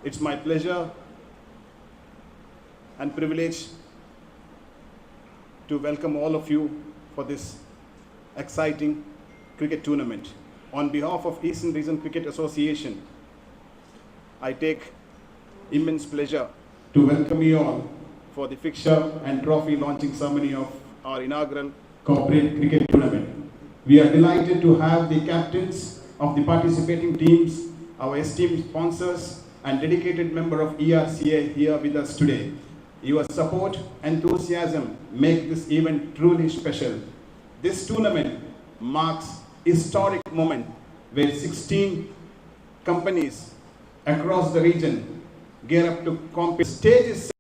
It's my pleasure and privilege to welcome all of you for this exciting cricket tournament. On behalf of Eastern Region Cricket Association, I take immense pleasure to welcome you all for the Fixture and Trophy launching ceremony of our inaugural corporate cricket tournament. We are delighted to have the captains of the participating teams, our esteemed sponsors, and dedicated member of ERCA here with us today. Your support and enthusiasm make this event truly special. This tournament marks a historic moment where 16 companies across the region gear up to compete. The stage is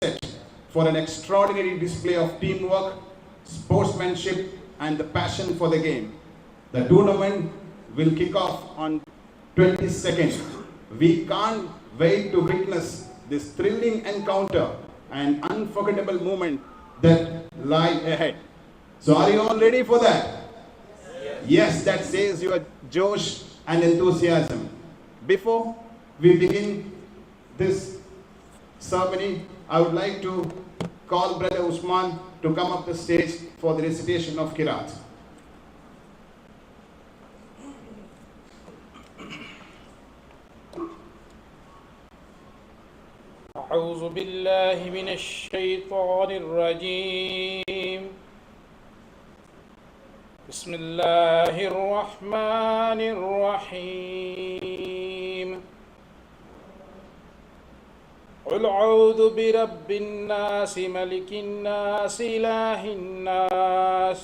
set for an extraordinary display of teamwork, sportsmanship, and the passion for the game. The tournament will kick off on 22nd. We can't wait to witness this thrilling encounter and unforgettable moment that lie ahead. So are you all ready for that? Yes, that says your josh and enthusiasm. Before we begin this ceremony, I would like to call Brother Usman to come up the stage for the recitation of Qiraat. أعوذ بالله من الشيطان الرجيم بسم الله الرحمن الرحيم قل أعوذ برب الناس ملك الناس إله الناس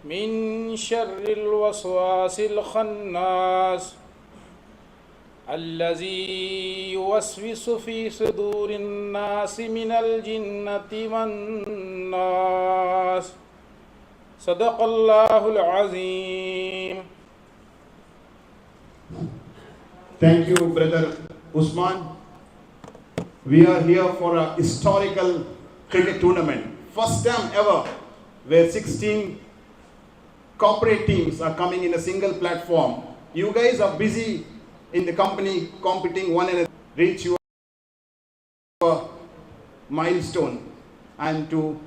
من شر الوسواس الخناس الذي يوسوس في صدور الناس من الجنة والناس صدق الله العظيم. Thank you, Brother Usman. We are here for a historical cricket tournament. First time ever where 16 corporate teams are coming in a single platform. You guys are busy in the company competing one another, reach your milestone and to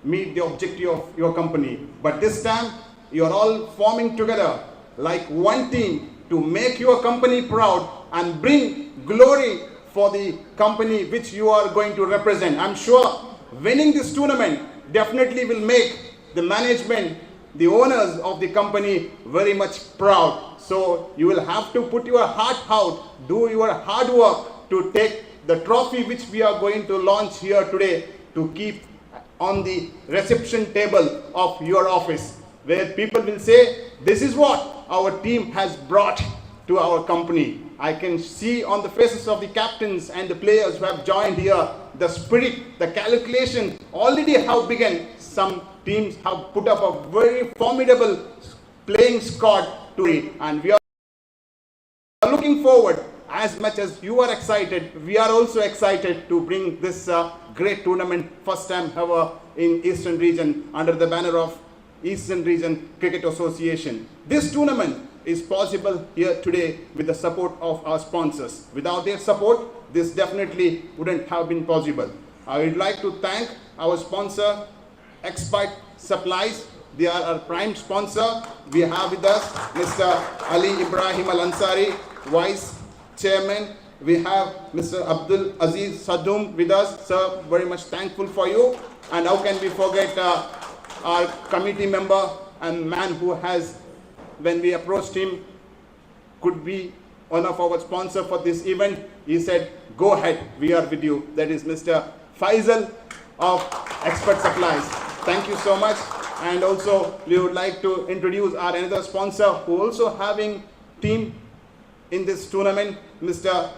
meet the objective of your company. But this time you are all forming together like one team to make your company proud and bring glory for the company which you are going to represent. I'm sure winning this tournament definitely will make the management, the owners of the company very much proud. So you will have to put your heart out, do your hard work to take the trophy which we are going to launch here today to keep on the reception table of your office, where people will say, this is what our team has brought to our company. I can see on the faces of the captains and the players who have joined here, the spirit, the calculation already have begun. Some teams have put up a very formidable playing squad to it, and we are looking forward. As much as you are excited, we are also excited to bring this great tournament first time ever in Eastern Region under the banner of Eastern Region Cricket Association. This tournament is possible here today with the support of our sponsors. Without their support, this definitely wouldn't have been possible. I would like to thank our sponsor, Expert Supplies. They are our prime sponsor. We have with us Mr. Ali Ibrahim Al-Ansari, Vice Chairman. We have Mr. Abdul Aziz Sadum with us. Sir, very much thankful for you. And how can we forget our committee member and man who has, when we approached him, could be one of our sponsors for this event. He said, go ahead, we are with you. That is Mr. Faisal of Expert Supplies. Thank you so much. And also, we would like to introduce our another sponsor who also having team in this tournament, Mr.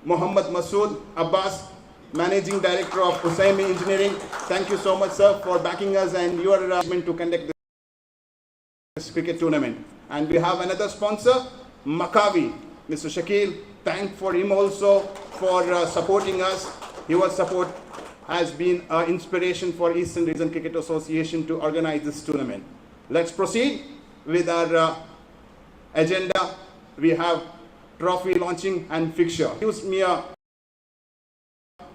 Muhammad Masood Abbas, Managing Director of Usaimi Engineering. Thank you so much, sir, for backing us and your arrangement to conduct this cricket tournament. And we have another sponsor, Makavi, Mr. Shakil. Thank for him also for supporting us. Your support has been an inspiration for Eastern Region Cricket Association to organize this tournament. Let's proceed with our agenda. We have trophy launching and fixture. It gives me a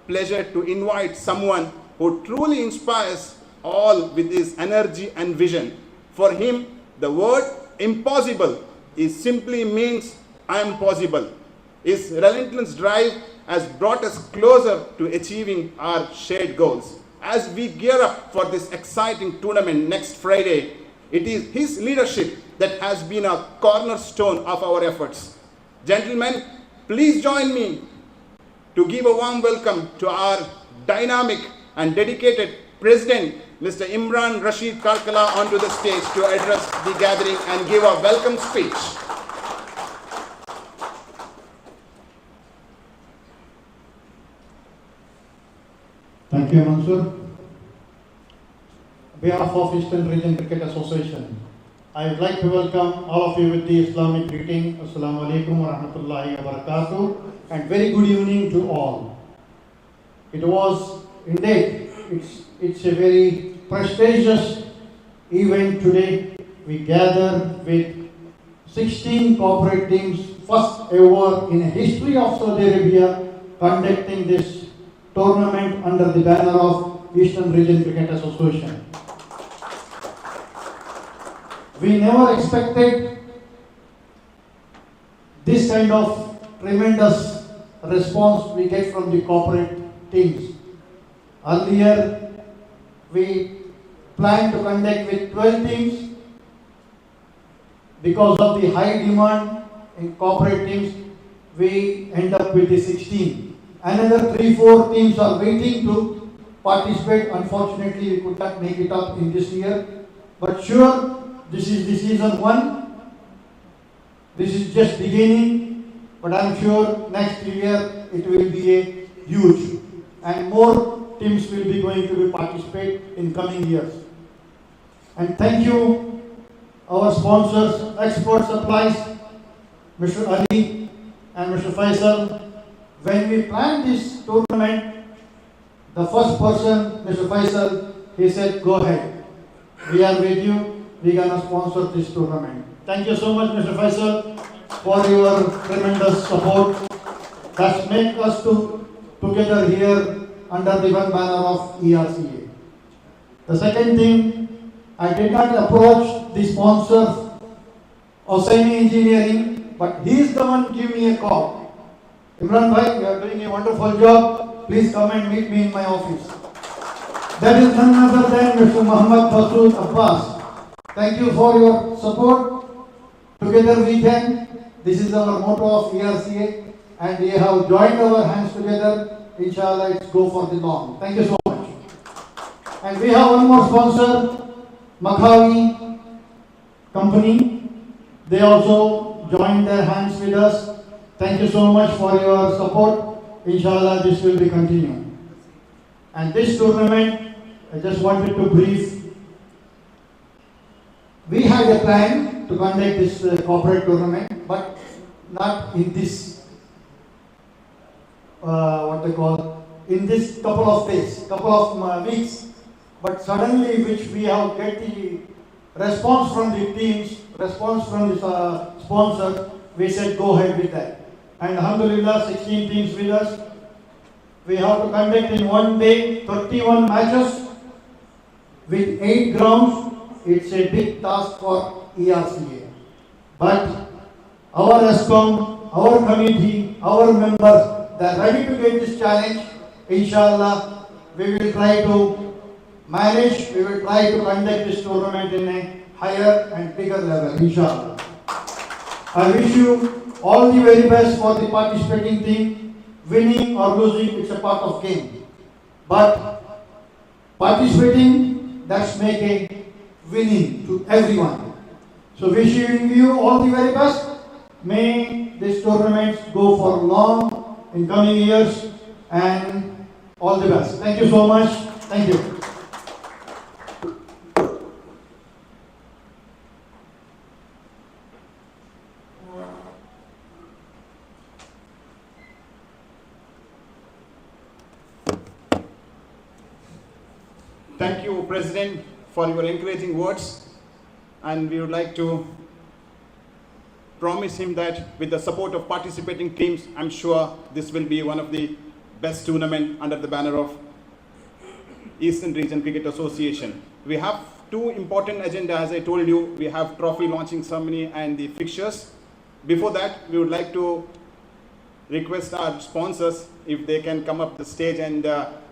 pleasure to invite someone who truly inspires all with his energy and vision. For him, the word impossible is simply means I am possible. His relentless drive has brought us closer to achieving our shared goals. As we gear up for this exciting tournament next Friday, it is his leadership that has been a cornerstone of our efforts. Gentlemen, please join me to give a warm welcome to our dynamic and dedicated President, Mr. Imran Rashid Karkala, onto the stage to address the gathering and give a welcome speech. Thank you, Mansur. On behalf of Eastern Region Cricket Association, I would like to welcome all of you with the Islamic greeting. Assalamu alaikum wa rahmatullahi wa barakatuh, and very good evening to all. It was indeed, it's a very prestigious event today. We gather with 16 corporate teams, first ever in the history of Saudi Arabia, conducting this tournament under the banner of Eastern Region Cricket Association. We never expected this kind of tremendous response we get from the corporate teams. Earlier, we planned to conduct with 12 teams. Because of the high demand in corporate teams, we end up with the 16. Another 3-4 teams are waiting to participate. Unfortunately, we could not make it up in this year. But sure, this is the season 1. This is just beginning. But I'm sure next year it will be a huge. And more teams will be going to be participate in coming years. And thank you, our sponsors, Export Supplies, Mr. Ali and Mr. Faisal. When we planned this tournament, the first person, Mr. Faisal, he said, go ahead. We are with you. We're going to sponsor this tournament. Thank you so much, Mr. Faisal, for your tremendous support. That's make us together here under the one banner of ERCA. The second thing, I did not approach the sponsor of semi-engineering, but he is the one give me a call. Imran bhai, you are doing a wonderful job. Please come and meet me in my office. That is none other than Mr. Muhammad Masood Abbas. Thank you for your support. Together we can. This is our motto of ERCA, and we have joined our hands together. Inshallah, it's go for the long. Thank you so much. And we have one more sponsor, Makhawi Company. They also joined their hands with us. Thank you so much for your support. Inshallah, this will be continued. And this tournament, I just wanted to brief. We had a plan to conduct this corporate tournament, but not in this, in this couple of days, couple of weeks. But suddenly, which we have get the response from the teams, response from the sponsors, we said go ahead with that. And alhamdulillah, 16 teams with us. We have to conduct in one day 31 matches with 8 grounds. It's a big task for ERCA. But our ESCOM, our committee, our members, they are ready to get this challenge. Inshallah, we will try to manage, we will try to conduct this tournament in a higher and bigger level, inshallah. I wish you all the very best for the participating team. Winning or losing, it's a part of game. But participating, that's make a winning to everyone. So wishing you all the very best. May this tournament go for long in coming years, and all the best. Thank you so much. Thank you. Thank you, President, for your encouraging words, and we would like to promise him that with the support of participating teams, I'm sure this will be one of the best tournament under the banner of Eastern Region Cricket Association. We have two important agendas, as I told you. We have trophy launching ceremony and the fixtures. Before that, we would like to request our sponsors if they can come up the stage and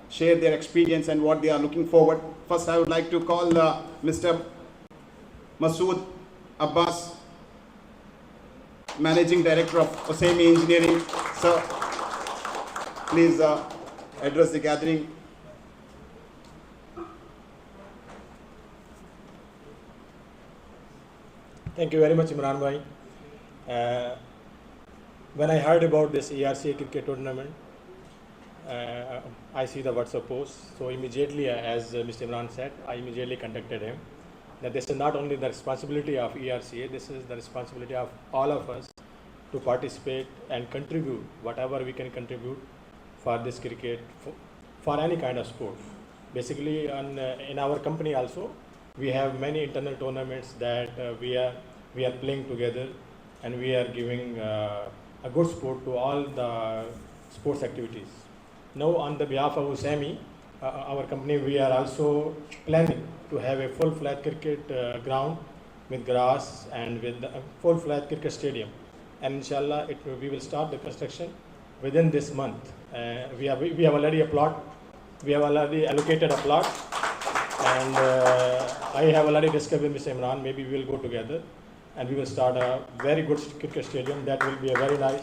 share their experience and what they are looking forward. First, I would like to call Mr. Masood Abbas, Managing Director of Osemi Engineering. Sir, please address the gathering. Thank you very much, Imran bhai. When I heard about this ERCA cricket tournament, I see the WhatsApp post. So immediately, as Mr. Imran said, I immediately contacted him. That this is not only the responsibility of ERCA, this is the responsibility of all of us to participate and contribute whatever we can contribute for this cricket, for any kind of sport. Basically, in our company also, we have many internal tournaments that we are playing together, and we are giving a good support to all the sports activities. Now, on the behalf of Osemi, our company, we are also planning to have a full-fledged cricket ground with grass and with a full-fledged cricket stadium. And inshallah, we will start the construction within this month. We have already a plot. We have already allocated a plot, and I have already discussed with Mr. Imran. Maybe we will go together, and we will start a very good cricket stadium that will be a very nice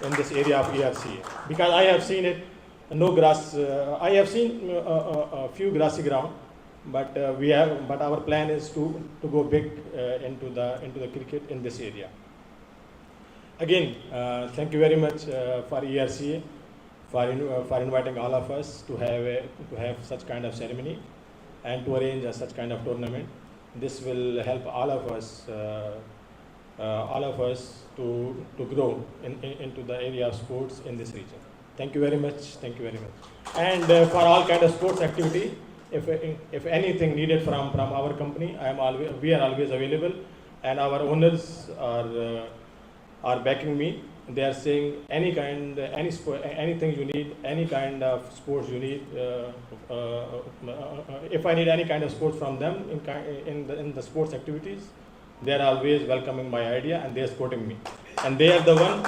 in this area of ERCA. Because I have seen it, no grass. I have seen a few grassy ground, but our plan is to go big into the cricket in this area. Again, thank you very much for ERCA for inviting all of us to have such kind of ceremony and to arrange such kind of tournament. This will help all of us to grow into the area of sports in this region. Thank you very much. Thank you very much. And for all kind of sports activity, if anything needed from our company, we are always available, and our owners are backing me. They are saying anything you need, any kind of sports you need. If I need any kind of sports from them in the sports activities, they are always welcoming my idea, and they are supporting me. And they are the one.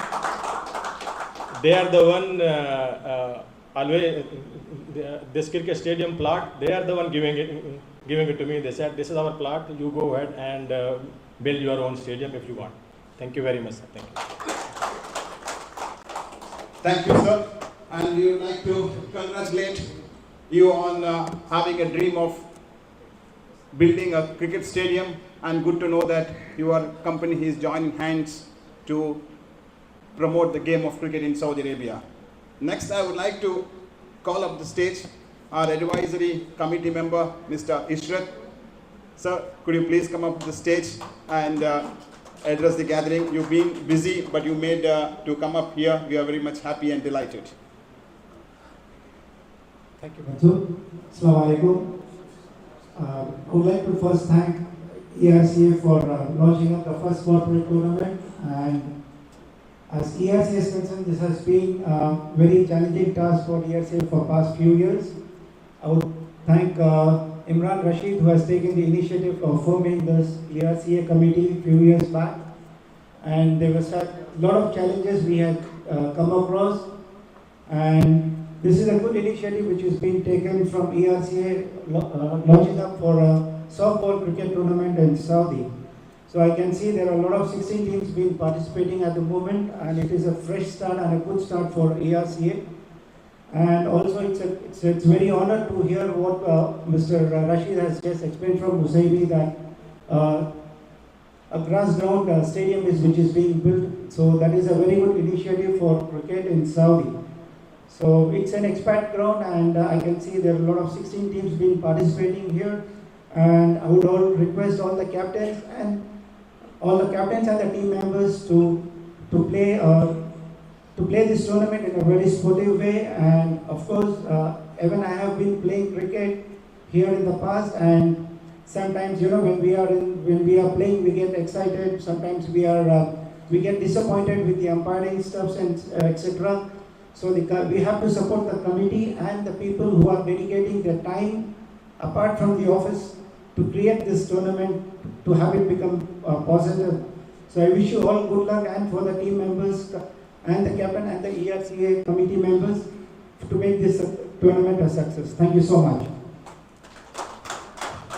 Always this cricket stadium plot. They are the one giving it to me. They said, "This is our plot. You go ahead and build your own stadium if you want." Thank you very much, sir. Thank you. Thank you, sir. And we would like to congratulate you on having a dream of building a cricket stadium, and good to know that your company is joining hands to promote the game of cricket in Saudi Arabia. Next, I would like to call up the stage our advisory committee member, Mr. Ishrat. Sir, could you please come up to the stage and address the gathering? You've been busy, but you made to come up here. We are very much happy and delighted. Thank you, Assalamu alaikum. I would like to first thank ERCA for launching up the first corporate tournament. And as ERCA is concerned, this has been a very challenging task for ERCA for past few years. I would thank Imran Rashid, who has taken the initiative of forming this ERCA committee a few years back. And there was a lot of challenges we had come across. And this is a good initiative which is being taken from ERCA, launching up for a softball cricket tournament in Saudi. So I can see there are a lot of 16 teams being participating at the moment, and it is a fresh start and a good start for ERCA. And also it's very honored to hear what Mr. Rashid has just explained from Husaybi, that a grass ground stadium which is being built. So that is a very good initiative for cricket in Saudi. So it's an expat ground, and I can see there are a lot of 16 teams being participating here. And I would request all the captains and the team members to play this tournament in a very sportive way. And of course, even I have been playing cricket here in the past, and sometimes when we are playing, we get excited. Sometimes we are we get disappointed with the umpiring stuffs and etc. So we have to support the committee and the people who are dedicating their time apart from the office to create this tournament, to have it become positive. So I wish you all good luck, and for the team members and the captain and the ERCA committee members to make this tournament a success. Thank you so much.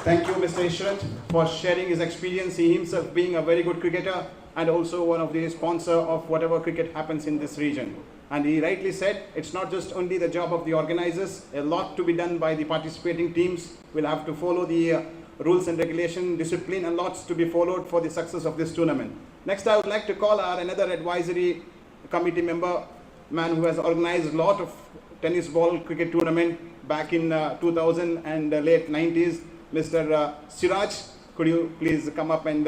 Thank you, Mr. Ishrat, for sharing his experience. He himself being a very good cricketer and also one of the sponsor of whatever cricket happens in this region. And he rightly said, it's not just only the job of the organizers, a lot to be done by the participating teams. We'll have to follow the rules and regulation, discipline, and lots to be followed for the success of this tournament. Next, I would like to call our another advisory committee member, man who has organized a lot of tennis ball cricket tournament back in 2000 and late 90s, Mr. Siraj. Could you please come up and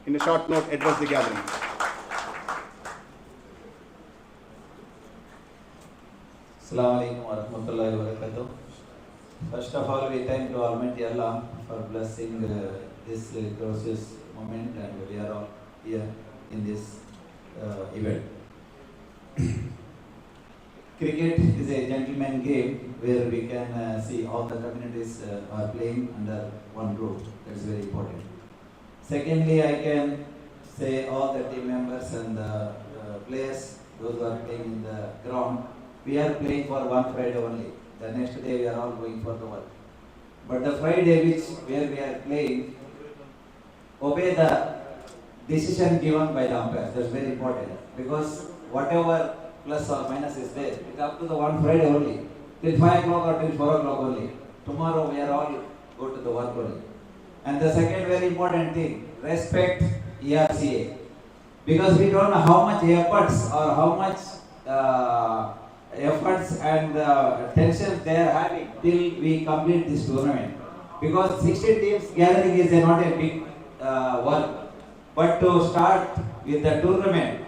in a short note address the gathering? Assalamu alaikum wa rahmatullahi wa barakatuh. First of all, we thank to Almighty Allah for blessing this glorious moment, and we are all here in this event. Cricket is a gentleman game where we can see all the communities are playing under one roof. That's very important. Secondly, I can say all the team members and the players, those who are playing in the ground, we are playing for one Friday only. The next day we are all going for the work. But the Friday where we are playing, obey the decision given by the umpires. That's very important. Because whatever plus or minus is there, it's up to the one Friday only. Till 5 o'clock or till 4 o'clock only. Tomorrow we are all go to the work only. And the second very important thing, respect ERCA. Because we don't know how much efforts or how much efforts and tensions they are having till we complete this tournament. Because 16 teams gathering is not a big work. But to start with the tournament,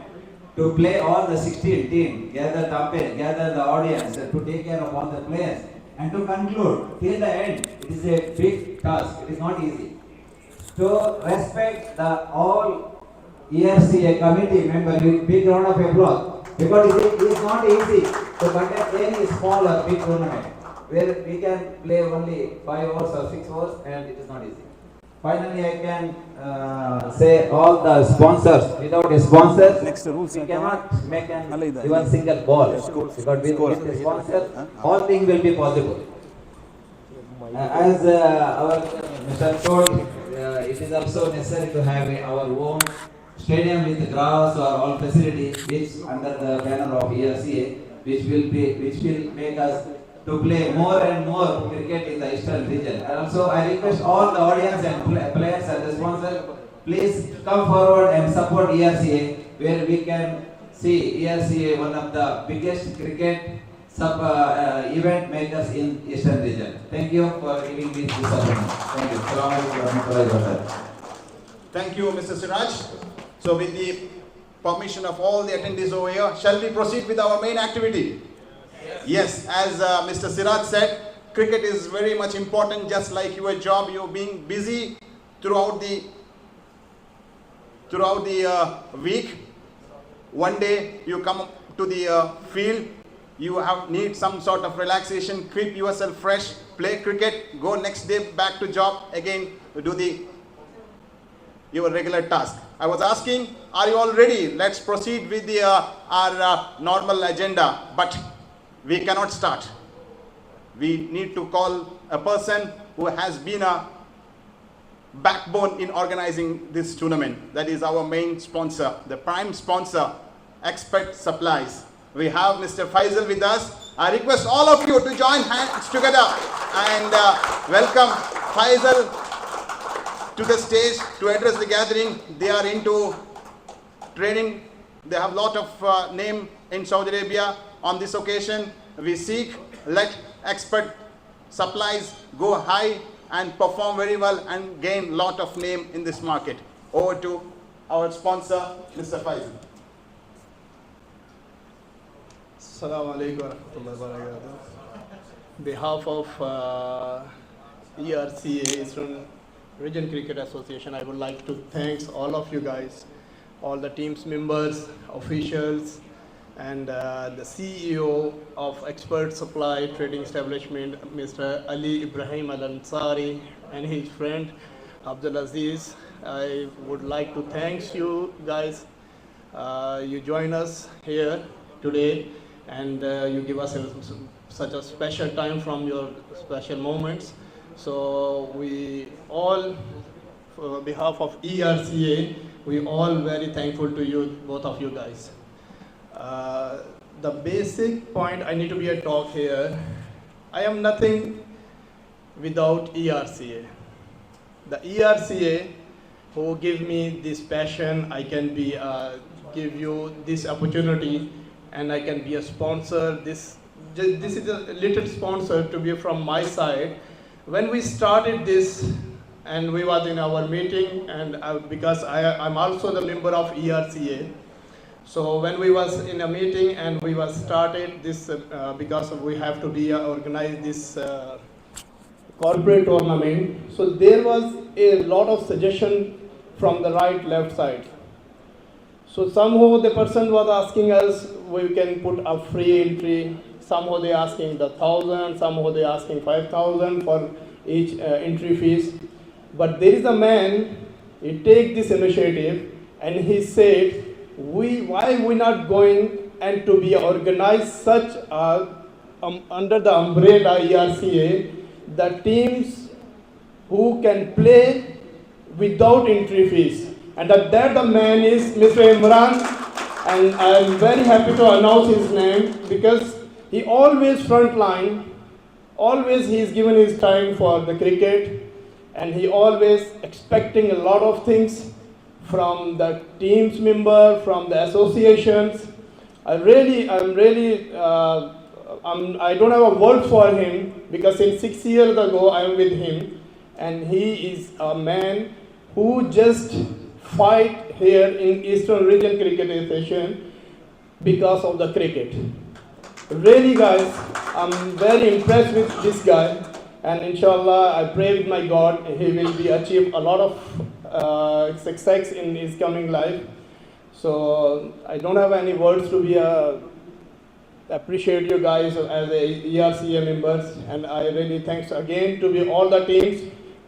to play all the 16 teams, gather the umpire, gather the audience, to take care of all the players, and to conclude till the end, it is a big task. It is not easy. To respect the all ERCA committee members with big round of applause, because it is not easy to conduct any small or big tournament where we can play only 5 hours or 6 hours, and it is not easy. Finally, I can say all the sponsors. Without a sponsor, we cannot make even single ball. Because with a sponsor, all things will be possible. As our Mr. told, it is also necessary to have our own stadium with grass or all facilities, which under the banner of ERCA, which will make us to play more and more cricket in the eastern region. And also, I request all the audience and players and the sponsors, please come forward and support ERCA, where we can see ERCA one of the biggest cricket event makers in eastern region. Thank you for giving me this opportunity. Thank you. Thank you, Mr. Siraj. So with the permission of all the attendees over here, shall we proceed with our main activity? Yes, as Mr. Siraj said, cricket is very much important, just like your job. You're being busy throughout the week. One day you come to the field, you need some sort of relaxation, keep yourself fresh, play cricket, go next day back to job, again do your regular task. I was asking, are you all ready? Let's proceed with our normal agenda, but we cannot start. We need to call a person who has been a backbone in organizing this tournament. That is our main sponsor, the prime sponsor, Expert Supplies. We have Mr. Faisal with us. I request all of you to join hands together and welcome Faisal to the stage to address the gathering. They are into training. They have a lot of name in Saudi Arabia. On this occasion, we seek, let Expert Supplies go high and perform very well and gain a lot of name in this market. Over to our sponsor, Mr. Faisal. Assalamu alaikum wa rahmatullahi wa barakatuh. Behalf of ERCA, Eastern Region Cricket Association, I would like to thank all of you guys all the team's members, officials, and the CEO of Expert Supply Trading Establishment, Mr. Ali Ibrahim Al Ansari, and his friend Abdul Aziz. I would like to thank you guys. You join us here today, and you give us such a special time from your special moments. So we all, on behalf of ERCA, we all very thankful to you, both of you guys. The basic point I need to be a talk here. I am nothing without ERCA. The ERCA who give me this passion, I can be give you this opportunity, and I can be a sponsor. This is a little sponsor to be from my side. When we started this, and we was in our meeting, and because I'm also the member of ERCA. So when we was in a meeting and we was started this, because we have to be organize this corporate tournament. So there was a lot of suggestion from the right, left side. So somehow the person was asking us, we can put a free entry. Somehow they asking the 1,000, somehow they asking 5,000 for each entry fees. But there is a man, he take this initiative and he said, why we not going and to be organized such under the umbrella ERCA, the teams who can play without entry fees. And that the man is Mr. Imran, and I am very happy to announce his name because he always frontline, always he is given his time for the cricket, and he always expecting a lot of things from the team's member, from the associations. I don't have a word for him because since 6 years ago I am with him, and he is a man who just fight here in Eastern Region Cricket Association because of the cricket. Really guys, I'm very impressed with this guy, and inshallah I pray with my God he will be achieve a lot of success in his coming life. So I don't have any words to be appreciate you guys as a ERCA members, and I really thanks again to be all the teams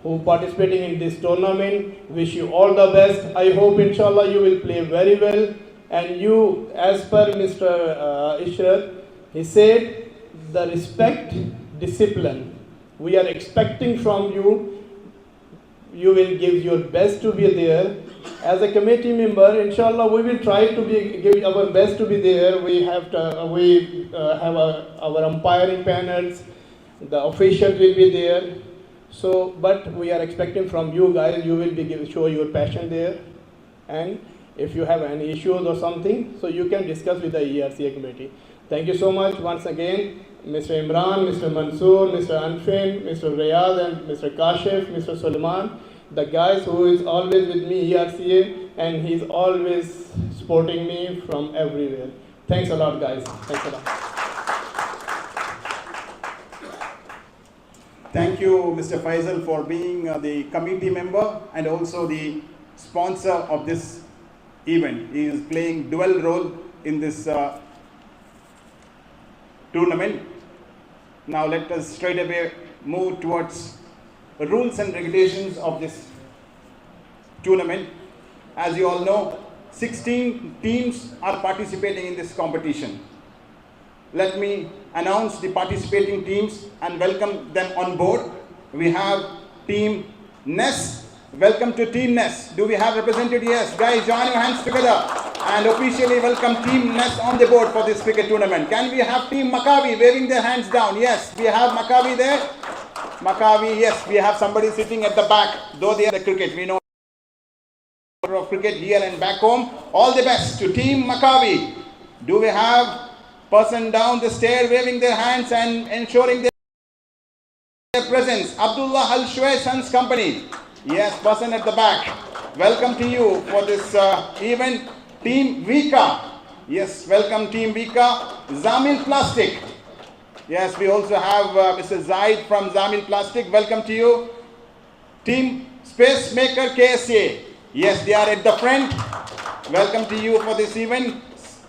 who participating in this tournament. Wish you all the best. I hope inshallah you will play very well, and you, as per Mr. Ishrat, he said the respect, discipline. We are expecting from you. You will give your best to be there. As a committee member, inshallah, we will try to give our best to be there. We have our umpiring panels. The officials will be there. So, but we are expecting from you guys, you will be show your passion there. And if you have any issues or something, so you can discuss with the ERCA committee. Thank you so much once again, Mr. Imran, Mr. Mansoor, Mr. Anfin, Mr. Riyad, and Mr. Kashif, Mr. Sulaiman, the guys who is always with me, ERCA, and he's always supporting me from everywhere. Thanks a lot, guys. Thanks a lot. Thank you, Mr. Faisal, for being the committee member and also the sponsor of this event. He is playing dual role in this tournament. Now let us straight away move towards the rules and regulations of this tournament. As you all know, 16 teams are participating in this competition. Let me announce the participating teams and welcome them on board. We have Team NES. Welcome to Team NES. Do we have represented? Yes. Guys, join your hands together and officially welcome Team NES on the board for this cricket tournament. Can we have Team Maccabi waving their hands down? Yes, we have Maccabi there. Maccabi, yes, we have somebody sitting at the back. Though they are the cricket, we know of cricket here and back home. All the best to Team Maccabi. Do we have person down the stair waving their hands and ensuring their presence? Abdullah Al Shway Sons Company. Yes, person at the back. Welcome to you for this event. Team Vika. Yes, welcome Team Vika. Zamil Plastic. Yes, we also have Mr. Zaid from Zamil Plastic. Welcome to you. Team Space Maker KSA. Yes, they are at the front. Welcome to you for this event.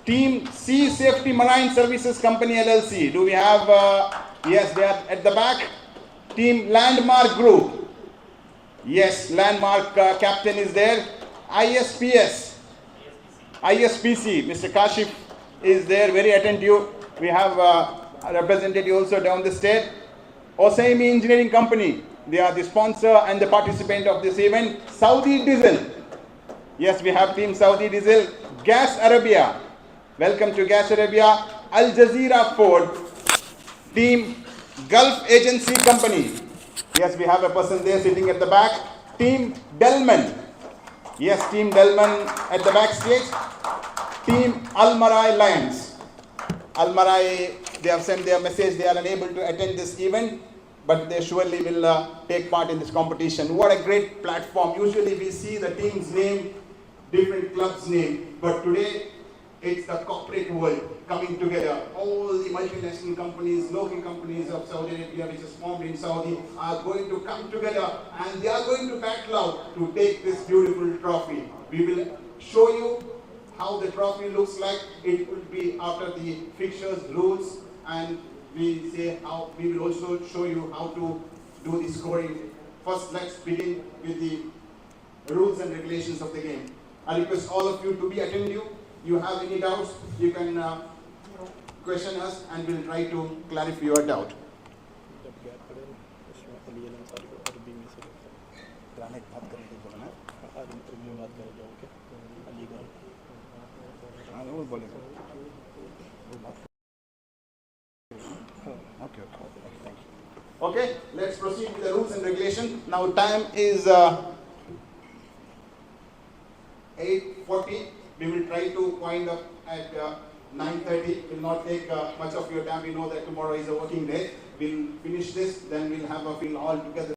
Team Sea Safety Marine Services Company LLC. Do we have, yes, they are at the back. Team Landmark Group. Yes, Landmark captain is there. ISPC, Mr. Kashif is there, very attentive. We have a representative also down the state. Osaimi Engineering Company, they are the sponsor and the participant of this event. Saudi Diesel. Yes, we have Team Saudi Diesel. Gas Arabia. Welcome to Gas Arabia. Al Jazeera Ford. Team Gulf Agency Company. Yes, we have a person there sitting at the back. Team Delman. Yes, Team Delman at the backstage. Team Almarai Lions. Almarai, they have sent their message. They are unable to attend this event, but they surely will take part in this competition. What a great platform. Usually we see the team's name, different clubs' name, but today it's the corporate world coming together. All the multinational companies, local companies of Saudi Arabia, which is formed in Saudi, are going to come together and they are going to battle out to take this beautiful trophy. We will show you how the trophy looks like. It will be after the fixtures, rules, and we will also show you how to do the scoring. First, let's begin with the rules and regulations of the game. I request all of you to be attentive. You have any doubts, you can question us and we'll try to clarify your doubt. Okay, let's proceed with the rules and regulation. Now time is 8:40. We will try to wind up at 9:30. Will not take much of your time. We know that tomorrow is a working day. We'll finish this, then we'll all together.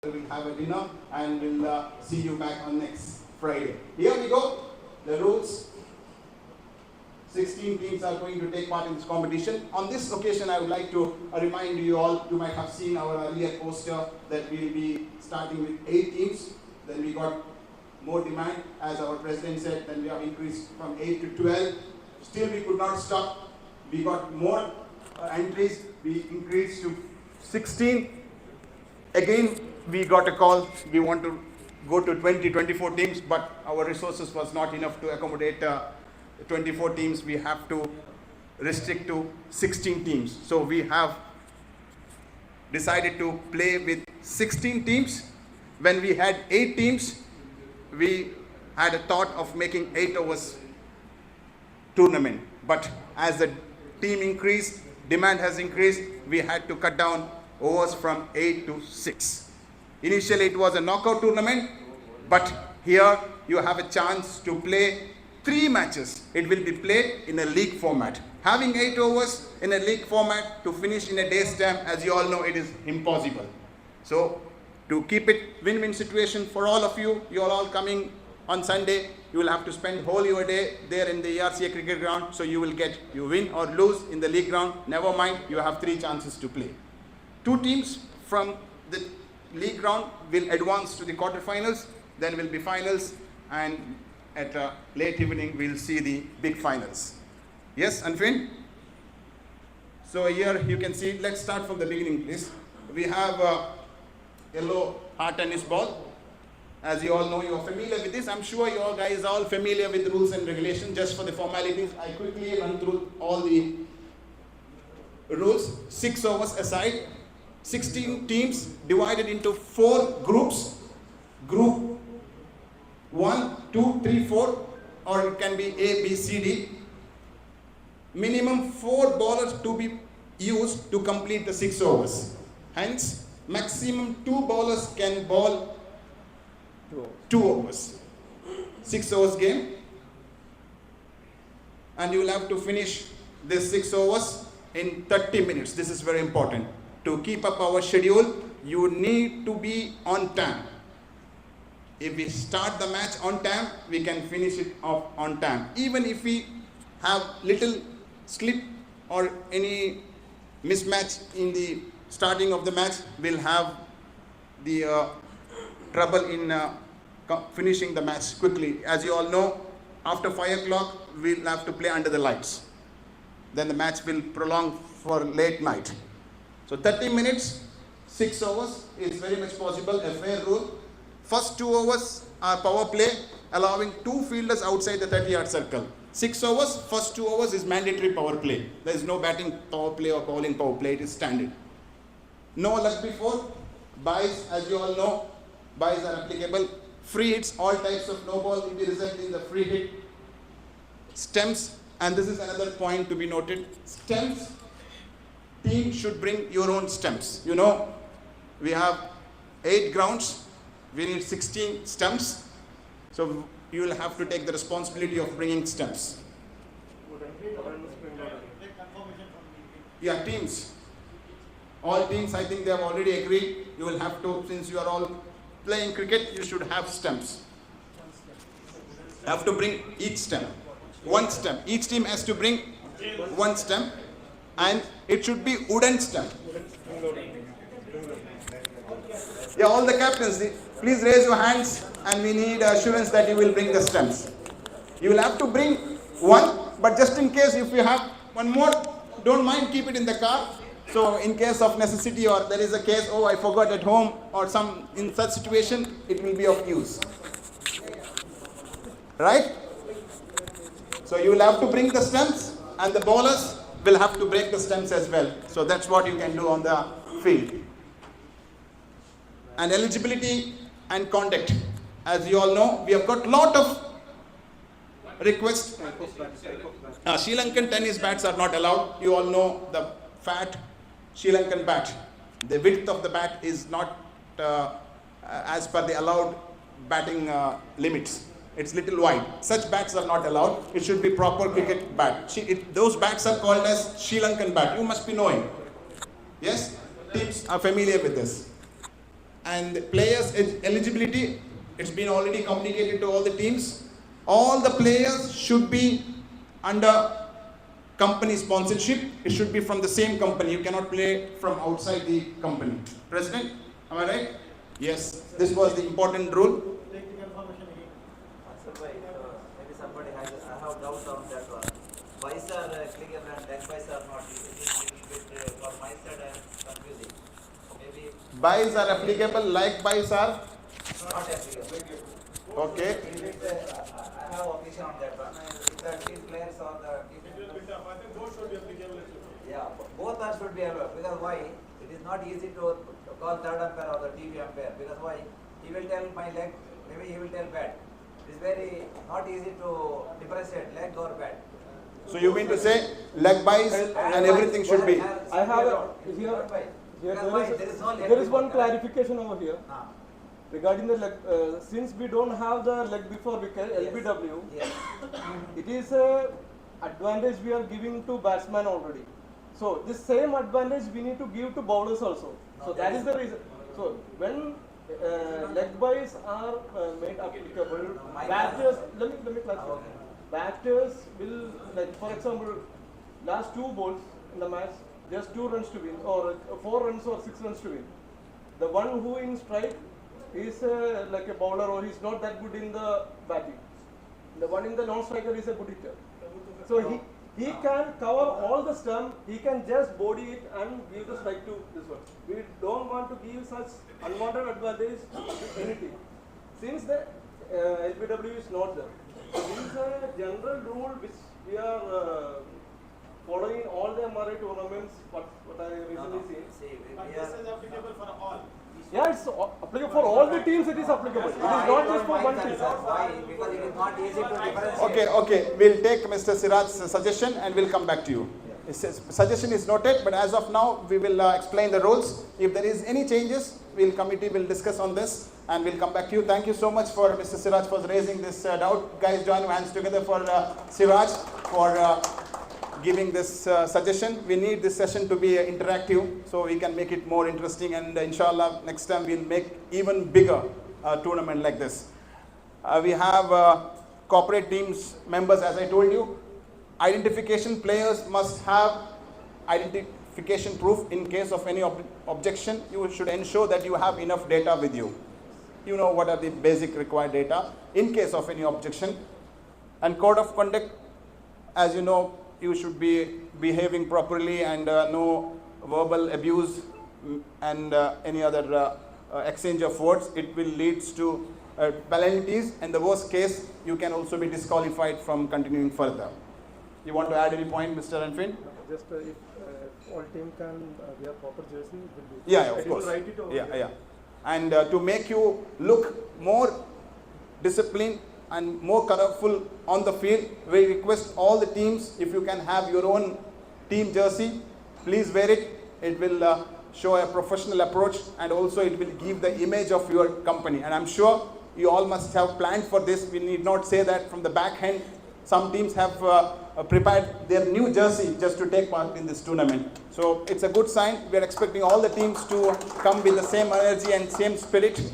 We'll have a dinner and we'll see you back on next Friday. Here we go. The rules. 16 teams are going to take part in this competition. On this occasion, I would like to remind you all, you might have seen our earlier poster that we will be starting with 8 teams. Then we got more demand, as our president said, then we have increased from 8 to 12. Still we could not stop. We got more entries. We increased to 16. Again, we got a call. We want to go to 24 teams, but our resources was not enough to accommodate 24 teams. We have to restrict to 16 teams. So we have decided to play with 16 teams. When we had 8 teams, we had a thought of making 8 overs tournament. But as the team increased, demand has increased, we had to cut down overs from 8 to 6. Initially it was a knockout tournament, but here you have a chance to play 3 matches. It will be played in a league format. Having 8 overs in a league format to finish in a day's time, as you all know, it is impossible. So to keep it win-win situation for all of you, you are all coming on Sunday. You will have to spend whole your day there in the ERCA cricket ground. So you win or lose in the league ground. Never mind, you have 3 chances to play. 2 teams from the league ground will advance to the quarterfinals. Then will be finals, and at late evening we'll see the big finals. Yes, Anfin? So here you can see, let's start from the beginning please. We have yellow hard tennis ball. As you all know, you are familiar with this. I'm sure you all guys are all familiar with the rules and regulations. Just for the formalities, I quickly run through all the rules. 6 overs aside, 16 teams divided into 4 groups. Group 1, 2, 3, 4, or it can be A, B, C, D. Minimum 4 bowlers to be used to complete the 6 overs. Hence, maximum 2 bowlers can bowl 2 overs. 6 overs game. And you will have to finish this 6 overs in 30 minutes. This is very important. To keep up our schedule, you need to be on time. If we start the match on time, we can finish it off on time. Even if we have little slip or any mismatch in the starting of the match, we'll have the trouble in finishing the match quickly. As you all know, after 5 o'clock, we'll have to play under the lights. Then the match will prolong for late night. So 30 minutes, 6 overs is very much possible, a fair rule. First 2 overs are power play, allowing 2 fielders outside the 30-yard circle. 6 overs, first 2 overs is mandatory power play. There is no batting power play or bowling power play, it is standard. No luck before, byes, as you all know, byes are applicable. Free hits, all types of no ball will be resulting in the free hit. Stumps, and this is another point to be noted. Stumps, team should bring your own stumps. You know, we have 8 grounds, we need 16 stumps. So you will have to take the responsibility of bringing stumps. Yeah, teams. All teams, I think they have already agreed. You will have to, since you are all playing cricket, you should have stumps. Have to bring each stump. 1 stump. Each team has to bring 1 stump, and it should be wooden stump. Yeah, all the captains, please raise your hands, and we need assurance that you will bring the stumps. You will have to bring 1, but just in case if you have 1 more, don't mind, keep it in the car. So in case of necessity, or there is a case, oh, I forgot at home, or some, in such situation, it will be of use. Right? So you will have to bring the stumps, and the bowlers will have to break the stumps as well. So that's what you can do on the field. And eligibility and conduct. As you all know, we have got lot of requests. Sri Lankan tennis bats are not allowed. You all know the fat Sri Lankan bat. The width of the bat is not as per the allowed batting limits. It's little wide. Such bats are not allowed. It should be proper cricket bat. Those bats are called as Sri Lankan bat. You must be knowing. Yes? Teams are familiar with this. And players' eligibility, it's been already communicated to all the teams. All the players should be under company sponsorship. It should be from the same company. You cannot play from outside the company. President, am I right? Yes. This was the important rule. Maybe somebody has, I have doubt on that one. Byes are clear and leg byes are not. It is a little bit for my side confusing. Maybe Byes are applicable, like byes are. not applicable. Okay. I have opinion on that one. If the team players or the team, yeah, both are should be available. Because why? It is not easy to call third umpire or the TV umpire. Because why? He will tell my leg, maybe he will tell bat. It is very not easy to differentiate leg or bat. So you mean to say leg byes and everything should be. I have there is one clarification over here regarding the leg. Since we don't have the leg before wicket LBW, Yes. it is a advantage we are giving to batsman already. So this same advantage we need to give to bowlers also. So that is the reason. So when leg byes are made applicable, batters. Let me clarify. Batters will, like for example, last 2 balls in the match, just 2 runs to win, or 4 runs or 6 runs to win. The one who in strike is like a bowler, or he's not that good in the batting. The one in the non-striker is a good hitter. So he can cover all the stump. He can just body it and give the strike to this one. We don't want to give such unwanted advantage to any team. Since the LBW is not there, this is a general rule which we are following in all the MRI tournaments. What I recently seen. See, This is applicable for all. Yeah, it's applicable for all the teams. It is applicable. It is not just for one team. Why? Because it is not easy to differentiate. Okay. We'll take Mr. Siraj's suggestion and we'll come back to you. His suggestion is noted, but as of now, we will explain the rules. If there is any changes, committee will discuss on this and we'll come back to you. Thank you so much for Mr. Siraj for raising this doubt. Guys, join your hands together for Siraj for giving this suggestion. We need this session to be interactive so we can make it more interesting, and inshallah next time we'll make even bigger tournament like this. We have corporate teams members, as I told you. Identification, players must have identification proof. In case of any objection, you should ensure that you have enough data with you. you know what are the basic required data in case of any objection. And code of conduct, as you know, you should be behaving properly and no verbal abuse and any other exchange of words. It will lead to penalties, and the worst case, you can also be disqualified from continuing further. You want to add any point, Mr. Anfin? Just if all team can wear proper jersey, it will be. Yeah, of course. Write it over Yeah, there. yeah. And to make you look more disciplined and more colorful on the field, we request all the teams, if you can have your own team jersey, please wear it. It will show a professional approach, and also it will give the image of your company. And I'm sure you all must have planned for this. We need not say that from the back end. Some teams have prepared their new jersey just to take part in this tournament. So it's a good sign. We are expecting all the teams to come with the same energy and same spirit.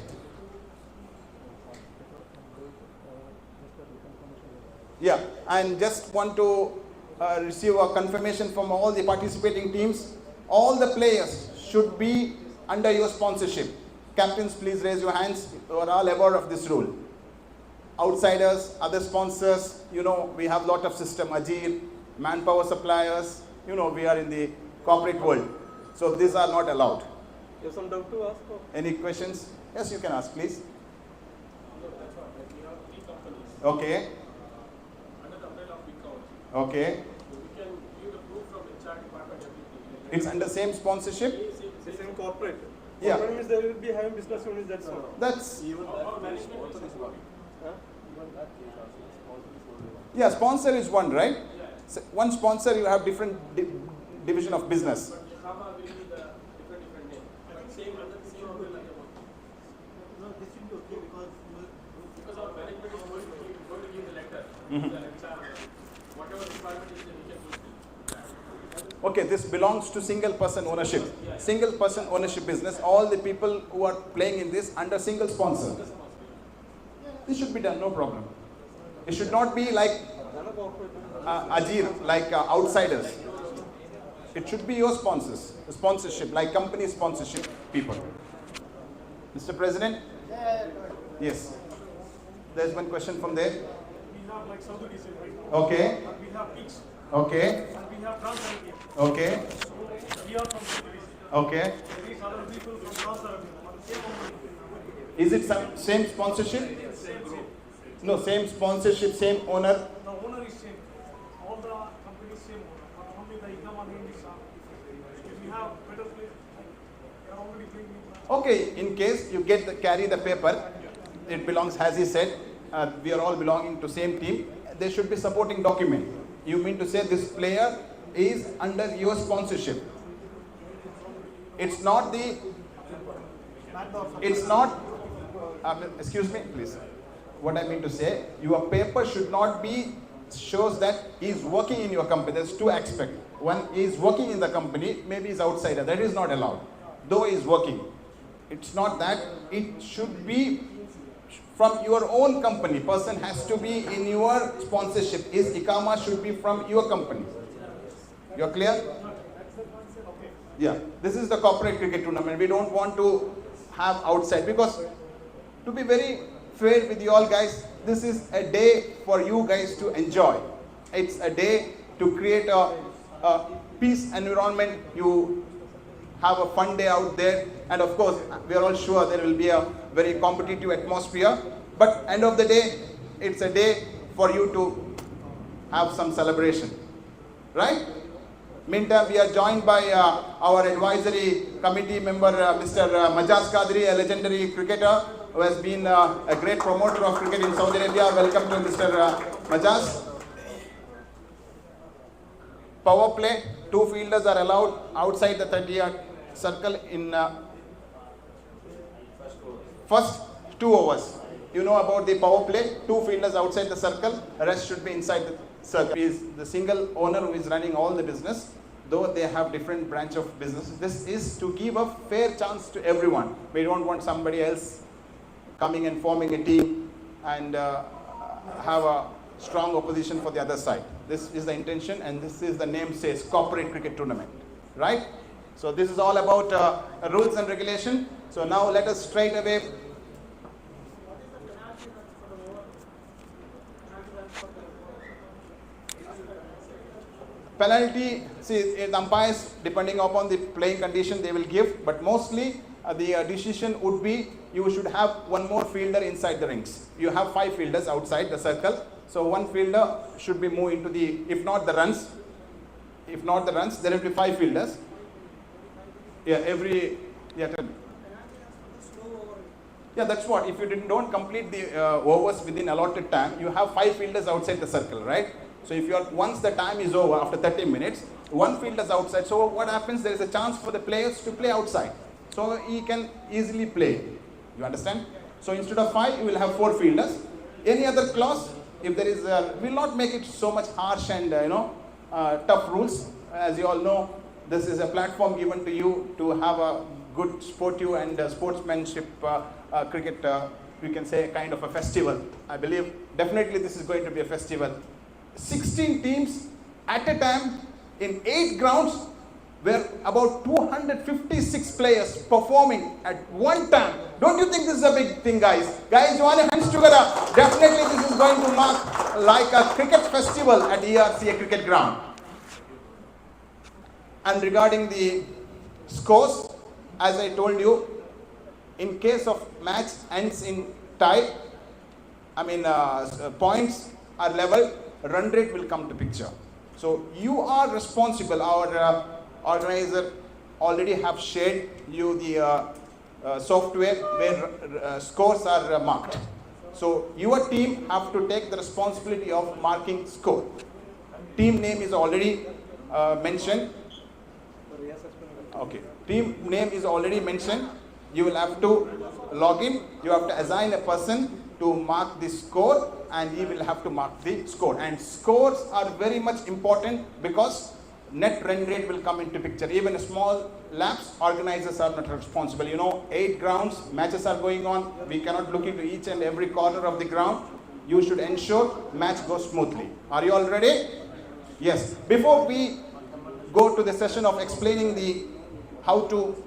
Yeah, and just want to receive a confirmation from all the participating teams. All the players should be under your sponsorship. Captains, please raise your hands. You are all aware of this rule. Outsiders, other sponsors, you know, we have a lot of system, Ajir, manpower suppliers, you know, we are in the corporate world. So these are not allowed. You have some doubt to ask? Or? Any questions? Yes, you can ask, please. Okay. Okay. It's under same sponsorship? The same corporate. Yeah. Corporate means they will be having business units, that's all. That's, Huh? yeah, sponsor is one, right? So one sponsor, you have different division of business. Okay, this belongs to single person ownership. Single person ownership business, all the people who are playing in this under single sponsor. This should be done, no problem. It should not be like Ajir, like outsiders. It should be your sponsors, sponsorship, like company sponsorship people. Mr. President? Yes. There's one question from there. We have like Saudi diesel right now. Okay. And we have Pix. Okay. And we have France Arabia. Okay. So we are from Saudi diesel. Okay. These other people from France Arabia. But same company. Is it some same sponsorship? Same. No, same sponsorship, same owner. The owner is same. All the companies same owner. But only the income and name is different. If we have better place, like they are already playing with Okay, in case you carry the paper, it belongs, as he said, we are all belonging to same team. There should be supporting document. You mean to say this player is under your sponsorship. It's not excuse me, please. What I mean to say, your paper should not be shows that he is working in your company. There's two aspects. One is working in the company, maybe he's outsider. That is not allowed. Though he is working. It's not that. It should be from your own company. Person has to be in your sponsorship. His Ikama should be from your company. You're clear? Yeah. This is the corporate cricket tournament. We don't want to have outside, because to be very fair with you all guys, this is a day for you guys to enjoy. It's a day to create a peace environment. You have a fun day out there, and of course we are all sure there will be a very competitive atmosphere, but end of the day it's a day for you to have some celebration, right? Meantime, we are joined by our advisory committee member, Mr. Majaz Qadri, a legendary cricketer who has been a great promoter of cricket in Saudi Arabia. Welcome to Mr. Majaz. Power play, 2 fielders are allowed outside the 30-yard circle in first 2 overs. You know about the power play, 2 fielders outside the circle, the rest should be inside the circle. He is the single owner who is running all the business, though they have different branch of business. This is to give a fair chance to everyone. We don't want somebody else coming and forming a team and have a strong opposition for the other side. This is the intention, and this is the name says corporate cricket tournament, right? So this is all about rules and regulation. So now let us straight away penalty, see, the umpires, depending upon the playing condition, they will give, but mostly the decision would be you should have one more fielder inside the rings. You have 5 fielders outside the circle, so one fielder should be moved into the, if not the runs, there will be 5 fielders. Yeah, tell me. Yeah, that's what. If you don't complete the overs within allotted time, you have 5 fielders outside the circle, right? So if once the time is over after 30 minutes, one fielder is outside. So what happens? There is a chance for the players to play outside. So he can easily play. You understand? So instead of 5, you will have 4 fielders. Any other clause, if there is, will not make it so much harsh and tough rules. As you all know, this is a platform given to you to have a good sportive and sportsmanship cricket, you can say kind of a festival. I believe definitely this is going to be a festival. 16 teams at a time in 8 grounds, where about 256 players performing at one time. Don't you think this is a big thing, guys? Guys, join your hands together. Definitely this is going to mark like a cricket festival at ERCA cricket ground. And regarding the scores, as I told you, in case of match ends in tie, points are level, run rate will come to picture. So you are responsible. Our organizer already have shared you the software where scores are marked. So your team have to take the responsibility of marking score. Team name is already mentioned. Okay, team name is already mentioned. You will have to log in. You have to assign a person to mark the score, and he will have to mark the score. And scores are very much important because net run rate will come into picture. Even a small lapse, organizers are not responsible. 8 grounds, matches are going on. We cannot look into each and every corner of the ground. You should ensure match goes smoothly. Are you all ready? Yes. Before we go to the session of explaining how to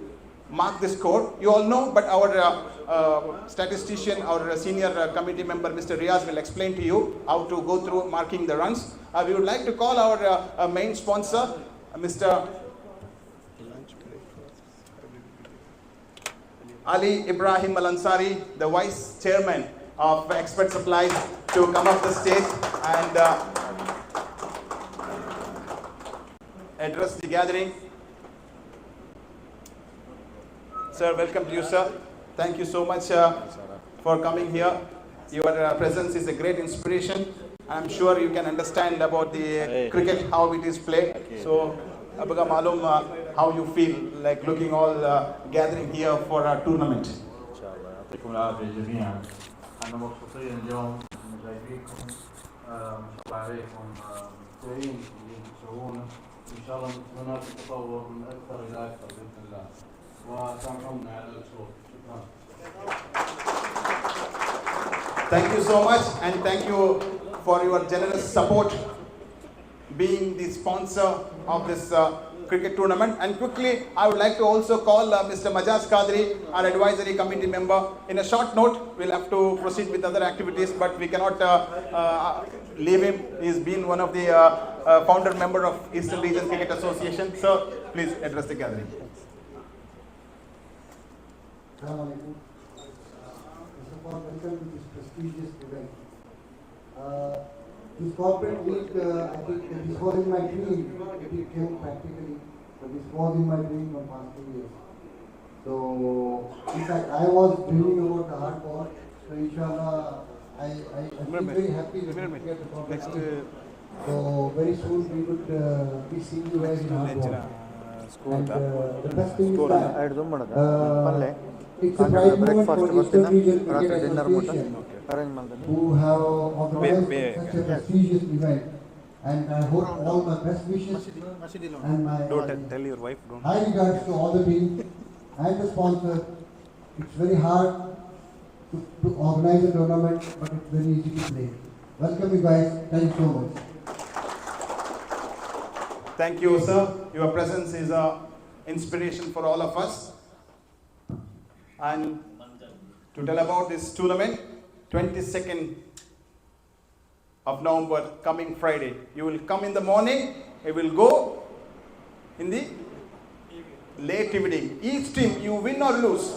mark the score, you all know, but our statistician, our senior committee member, Mr. Riaz, will explain to you how to go through marking the runs. We would like to call our main sponsor, Mr. Ali Ibrahim Al Ansari, the Vice Chairman of Expert Supplies, to come up the stage and address the gathering. Sir, welcome to you, sir. Thank you so much for coming here. Your presence is a great inspiration. I'm sure you can understand about the cricket, how it is played. So, Abaga Malum, how you feel like looking all gathering here for a tournament. يعطيكم العافية جميعا. أنا مبسوطين اليوم إن جايبينكم ما شاء الله عليكم مبدعين اللي تسوونه. إن شاء الله نتمنى التطور من أكثر إلى أكثر بإذن الله. وسامحونا على الصوت. شكرا. Thank you so much, and thank you for your generous support being the sponsor of this cricket tournament. And quickly, I would like to also call Mr. Majaz Qadri, our advisory committee member. In a short note, we'll have to proceed with other activities, but we cannot leave him. He's been one of the founder member of Eastern Region Cricket Association. So, please address the gathering. Assalamualaikum. First of all, welcome to this prestigious event. This corporate meet, I think this was in my dream. It came practically, but this was in my dream for past 2 years. So, in fact, I was dreaming about the hard ball. So, inshallah, I feel very happy that we get the corporate. So, very soon we would be seeing you guys in hard ball. And the best thing is that it's a bright moment for Eastern Region Cricket Association who have organized such a prestigious event. And I hope all my best wishes and my Tell your wife, high regards to all the team and the sponsor. It's very hard to organize a tournament, but it's very easy to play. Welcome you guys. Thank you so much. Thank you, sir. Your presence is an inspiration for all of us. And to tell about this tournament, 22nd of November, coming Friday. You will come in the morning It will go in the late evening. Each team, you win or lose.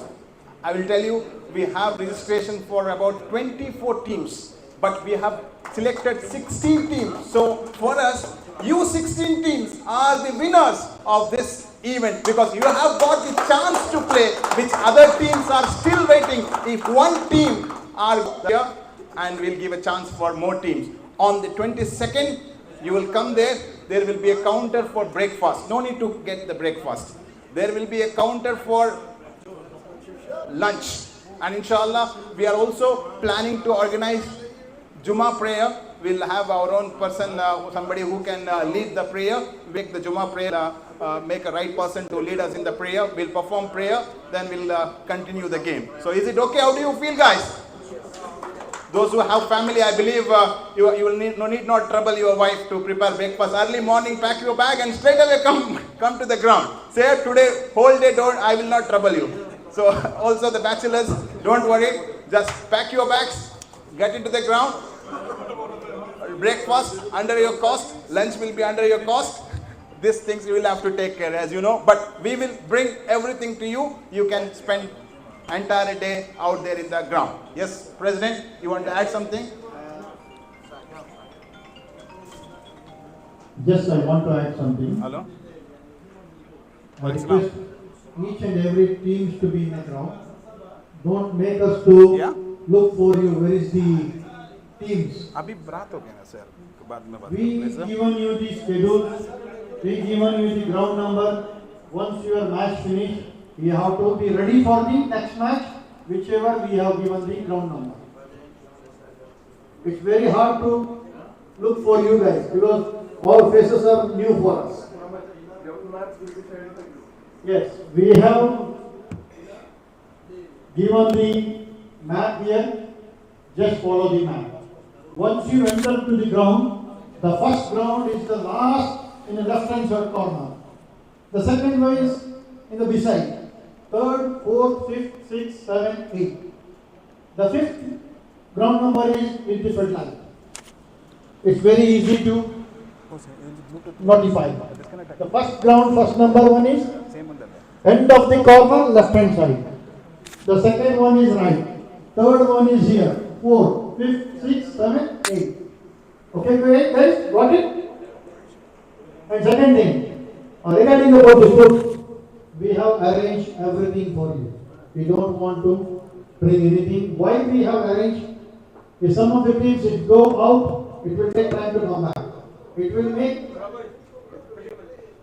I will tell you, we have registration for about 24 teams, but we have selected 16 teams. So for us, you 16 teams are the winners of this event because you have got the chance to play, which other teams are still waiting. If one team are here, and we'll give a chance for more teams. On the 22nd, you will come there. There will be a counter for breakfast. No need to get the breakfast. There will be a counter for lunch. And inshallah, we are also planning to organize Jummah prayer. We'll have our own person, somebody who can lead the prayer, make the Jummah prayer, make a right person to lead us in the prayer. We'll perform prayer, then we'll continue the game. So is it okay? How do you feel, guys? Those who have family, I believe you will need not trouble your wife to prepare breakfast. Early morning, pack your bag and straight away come to the ground. Say today, whole day, I will not trouble you. So also the bachelors, don't worry. Just pack your bags, get into the ground. Breakfast under your cost, lunch will be under your cost. These things you will have to take care, as you know. But we will bring everything to you. You can spend entire day out there in the ground. Yes, President, you want to add something? Just I want to add something. Hello? I request each and every teams to be in the ground. Don't make us to look for you. Where is the teams? Abhi baat ho gaya na sir. We given you the schedule. We given you the ground number. Once your match finish, you have to be ready for the next match, whichever we have given the ground number. It's very hard to look for you guys because all faces are new for us. Yes, we have given the map here. Just follow the map. Once you enter to the ground, the first ground is the last in the left hand side corner. The second one is in the beside. Third, fourth, fifth, sixth, seventh, eighth. The fifth ground number is in different line. It's very easy to notify. The first ground, first number one is end of the corner, left hand side. The second one is right. Third one is here. Fourth, fifth, sixth, seventh, eighth. Okay, guys, got it? And second thing, regarding the book, we have arranged everything for you. We don't want to bring anything. Why we have arranged? If some of the teams go out, it will take time to come back. It will make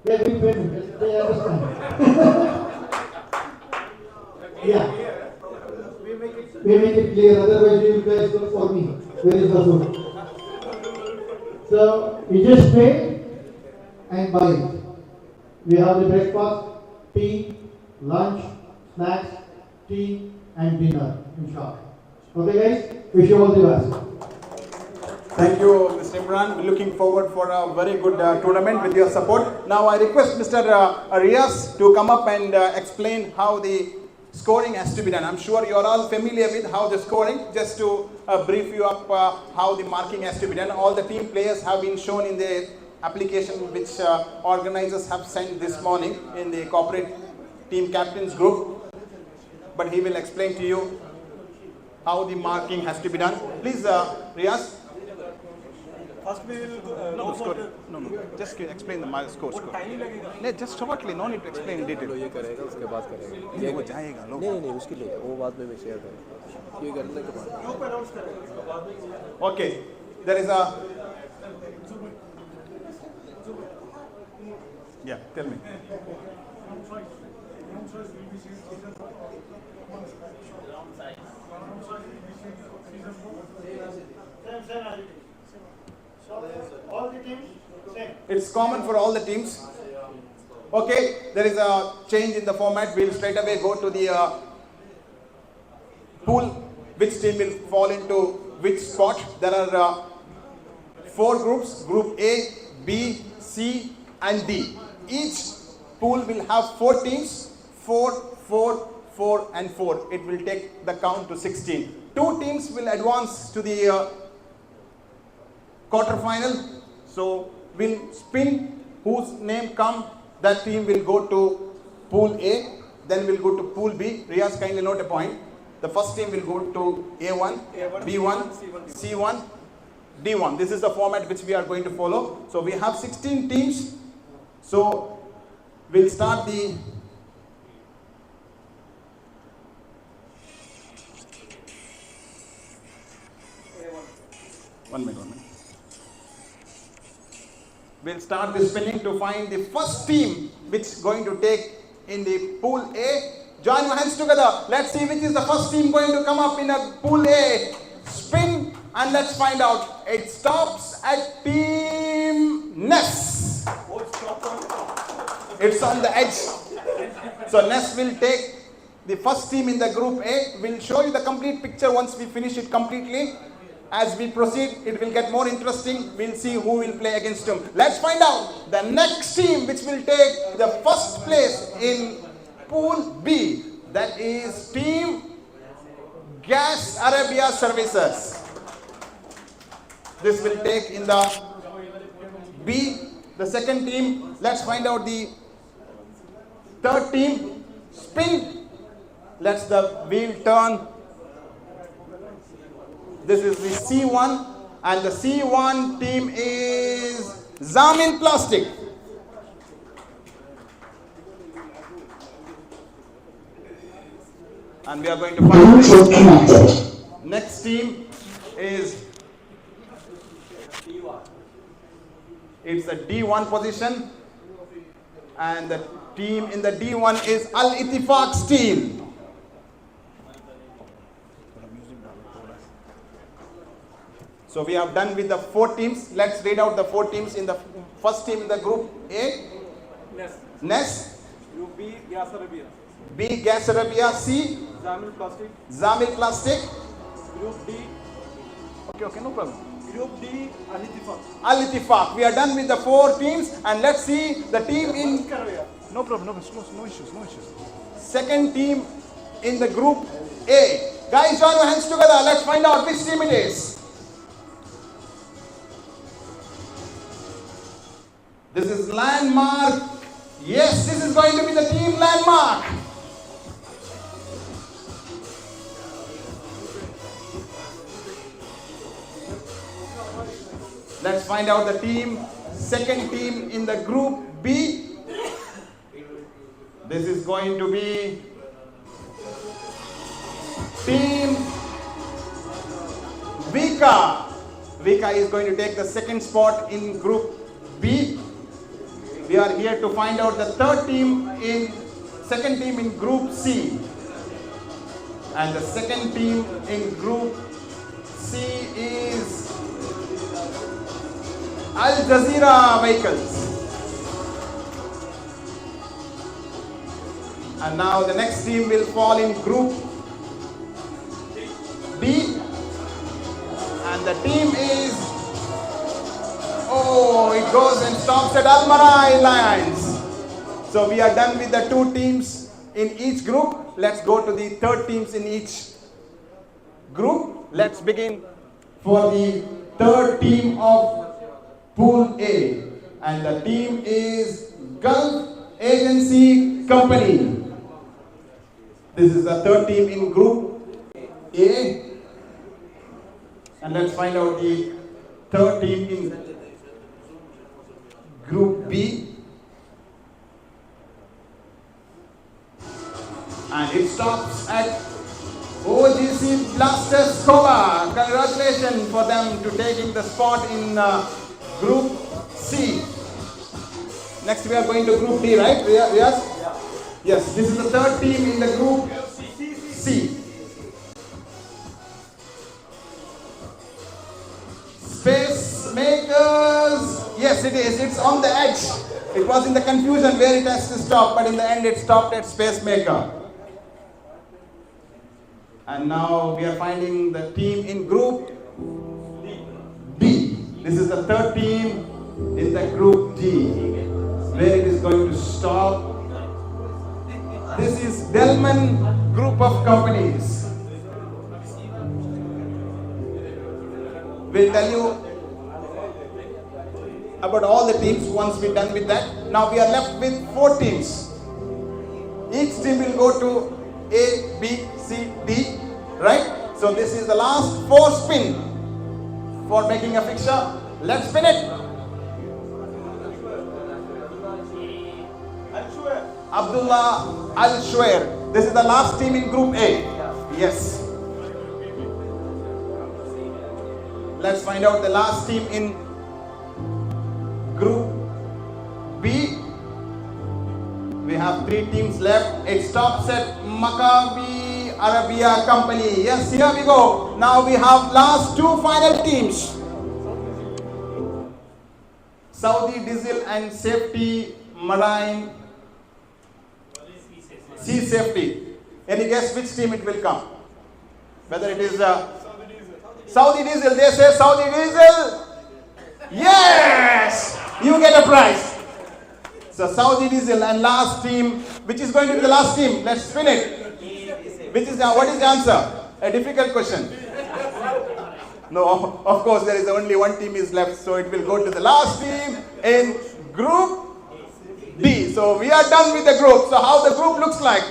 big payment. They understand. Yeah. We make it clear. Otherwise, you guys look for me. Where is the food? So you just pay and buy it. We have the breakfast, tea, lunch, snacks, tea, and dinner, inshallah. Okay, guys? Wish you all the best. Thank you, Mr. Imran. We're looking forward for a very good tournament with your support. Now, I request Mr. Riaz to come up and explain how the scoring has to be done. I'm sure you're all familiar with how the scoring. Just to brief you up how the marking has to be done. All the team players have been shown in the application which organizers have sent this morning in the corporate team captains group. But he will explain to you how the marking has to be done. Please, Riaz. First we will Just explain the score. No, just shortly. No need to explain in detail. ये करेगा उसके बाद करेगा ये वो जाएगा लोग. नहीं उसके लिए वो बाद में मैं शेयर करूँगा ये करने के बाद Okay, there is a. Yeah, tell me. All the teams, same. It's common for all the teams. Okay, there is a change in the format. We'll straight away go to the pool. Which team will fall into which spot? There are 4 groups: Group A, B, C, and D. Each pool will have 4 teams: 4, 4, 4, and 4. It will take the count to 16. 2 teams will advance to the quarter final. So we'll spin whose name come, that team will go to pool A, then we'll go to pool B. Riyaz, kindly note a point. The first team will go to A1, B1, C1, D1. This is the format which we are going to follow. So we have 16 teams. So we'll start the One minute. We'll start the spinning to find the first team which is going to take in the pool A. Join your hands together. Let's see which is the first team going to come up in a pool A. Spin and let's find out. It stops at team Ness. It's on the edge. So Ness will take the first team in the group A. We'll show you the complete picture once we finish it completely. As we proceed, it will get more interesting. We'll see who will play against whom. Let's find out the next team which will take the first place in Pool B. That is Team Gas Arabia Services. This will take in the B. The second team, let's find out the third team. Spin. Let's the wheel turn. This is the C1 and the C1 team is Zamin Plastic. And we are going to find the next team is, it's a D1 position and the team in the D1 is Al Ittifaq Steel. So we have done with the 4 teams. Let's read out the 4 teams in the first team in the group A. Ness. Group B, Gas Arabia. B, Gas Arabia. C, Zamil Plastic. Zamil Plastic. Group D. Okay, no problem. Group D, Al Ittifaq. Al Ittifaq. We are done with the 4 teams and let's see the team in... No problem, no issues. Second team in the group A. Guys, join your hands together. Let's find out which team it is. This is Landmark. Yes, this is going to be the team Landmark. Let's find out the team. Second team in the group B. This is going to be Team Vika. Vika is going to take the second spot in group B. We are here to find out the second team in group C. And the second team in group C is Al Jazeera Vehicles. And now the next team will fall in group B. And the team is, it goes and stops at Almara Airlines. So we are done with the 2 teams in each group. Let's go to the 3rd teams in each group. Let's begin for the 3rd team of Pool A. And the team is Gulf Agency Company. This is the 3rd team in group A. And let's find out the 3rd team in group B. And it stops at OGC Blasters Cova. Congratulations for them to taking the spot in group C. Next we are going to group D, right? Yes? Yeah. Yes, this is the 3rd team in the group C. Space Makers. Yes, it is. It's on the edge. It was in the confusion where it has to stop, but in the end it stopped at Space Maker. And now we are finding the team in group D. This is the 3rd team in the group D, where it is going to stop. This is Delman Group of Companies. We'll tell you about all the teams once we're done with that. Now we are left with 4 teams. Each team will go to A, B, C, D, right? So this is the last 4 spin for making a fixture. Let's spin it. Abdullah Al-Shwair. This is the last team in Group A. Yes. Let's find out the last team in Group B. We have 3 teams left. It stops at Maccabi Arabia Company. Yes, here we go. Now we have last 2 final teams. Saudi Diesel and Safety Marine Sea Safety. Any guess which team it will come? Whether it is Saudi Diesel. They say Saudi Diesel. Yes! You get a prize. So Saudi Diesel and last team. Which is going to be the last team? Let's spin it. Which is what is the answer? A difficult question. No, of course there is only 1 team is left. So it will go to the last team in Group D. So we are done with the group. So how the group looks like?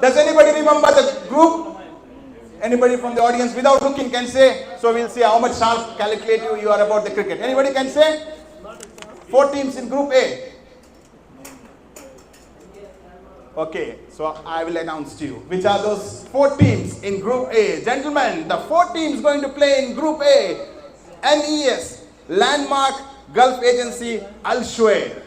Does anybody remember the group? Anybody from the audience without looking can say? So we'll see how much sharp calculative you are about the cricket. Anybody can say? 4 teams in Group A. Okay, so I will announce to you which are those 4 teams in Group A. Gentlemen, the 4 teams going to play in Group A. NES, Landmark, Gulf Agency, Al-Shwair.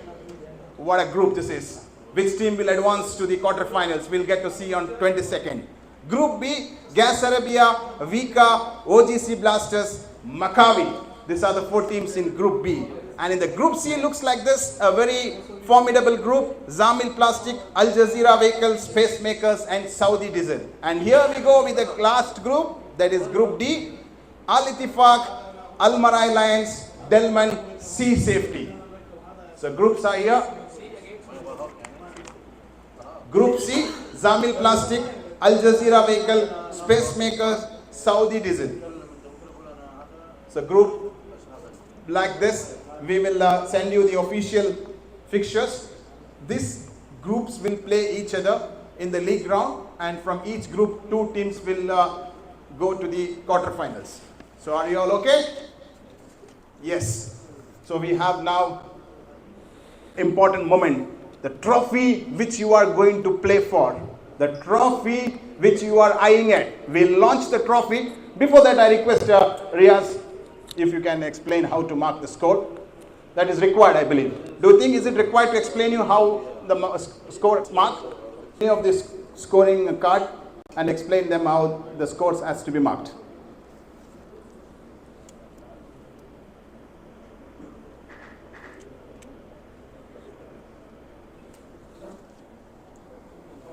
What a group this is. Which team will advance to the quarterfinals? We'll get to see on 22nd. Group B, Gas Arabia, Vika, OGC Blasters, Maccabi. These are the 4 teams in Group B. And in the Group C, looks like this, a very formidable group. Zamil Plastic, Al Jazeera Vehicles, Pacemakers and Saudi Diesel. And here we go with the last group, that is Group D. Al Ittifaq, Al Marai Lions, Delman, Sea Safety. So groups are here. Group C, Zamil Plastic, Al Jazeera Vehicle, Pacemakers, Saudi Diesel. So group like this, we will send you the official fixtures. These groups will play each other in the league round, and from each group 2 teams will go to the quarterfinals. So are you all okay? Yes. So we have now important moment. The trophy which you are going to play for, the trophy which you are eyeing at. We'll launch the trophy. Before that, I request Riaz, if you can explain how to mark the score. That is required, I believe. Do you think is it required to explain you how the score is marked? Any of this scoring card and explain them how the scores has to be marked.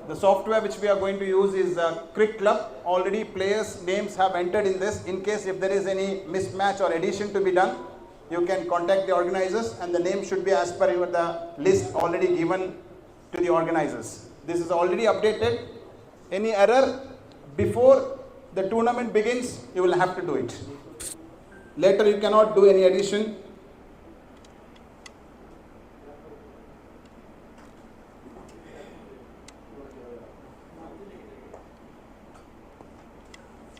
The software which we are going to use is Crick Club. Already players' names have entered in this. In case if there is any mismatch or addition to be done, you can contact the organizers and the name should be as per the list already given to the organizers. This is already updated. Any error before the tournament begins, you will have to do it. Later you cannot do any addition.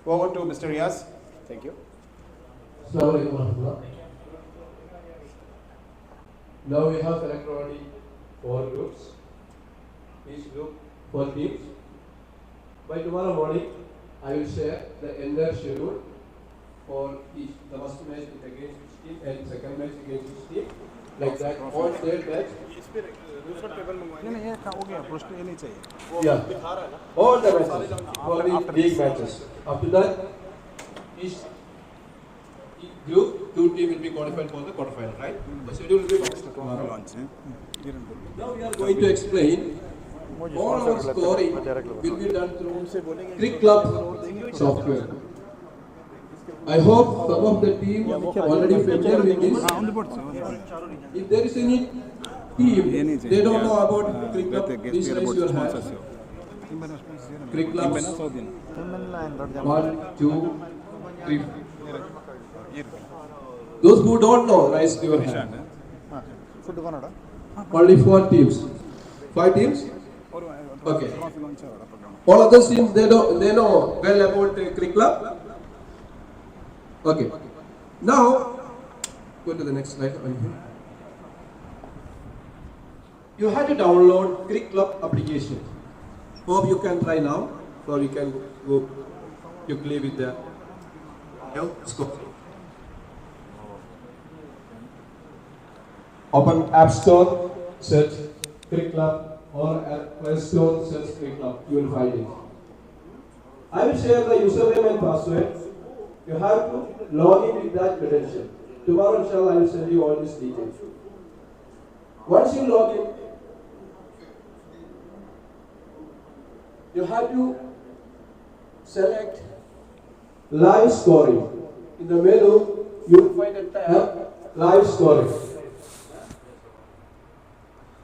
Over to Mr. Riaz. Thank you. Now we have selected already 4 groups. Each group 4 teams. By tomorrow morning, I will share the entire schedule for each. The first match is against each team and second match against each team. Like that, all their match. Yeah. All the matches for the league matches. After that, each group, 2 teams will be qualified for the quarterfinal, right? The schedule will be tomorrow. Now we are going to explain all our scoring will be done through Crick Club software. I hope some of the team already familiar with this. If there is any team, they don't know about Crick Club, please raise your hand. Crick Clubs. 1, 2, 3. Those who don't know, raise your hand. Only 4 teams. 5 teams? Okay. All other teams, they know well about the cricket club? Okay. Now, go to the next slide. You have to download cricket club application. Hope you can try now, or you can go quickly with the score. Open App Store, search Cricket Club, or at Play Store, search Cricket Club. You will find it. I will share the username and password. You have to log in with that credential. Tomorrow, inshallah, I will send you all these details. Once you log in, you have to select live scoring. In the menu, you will find a tab, live scoring.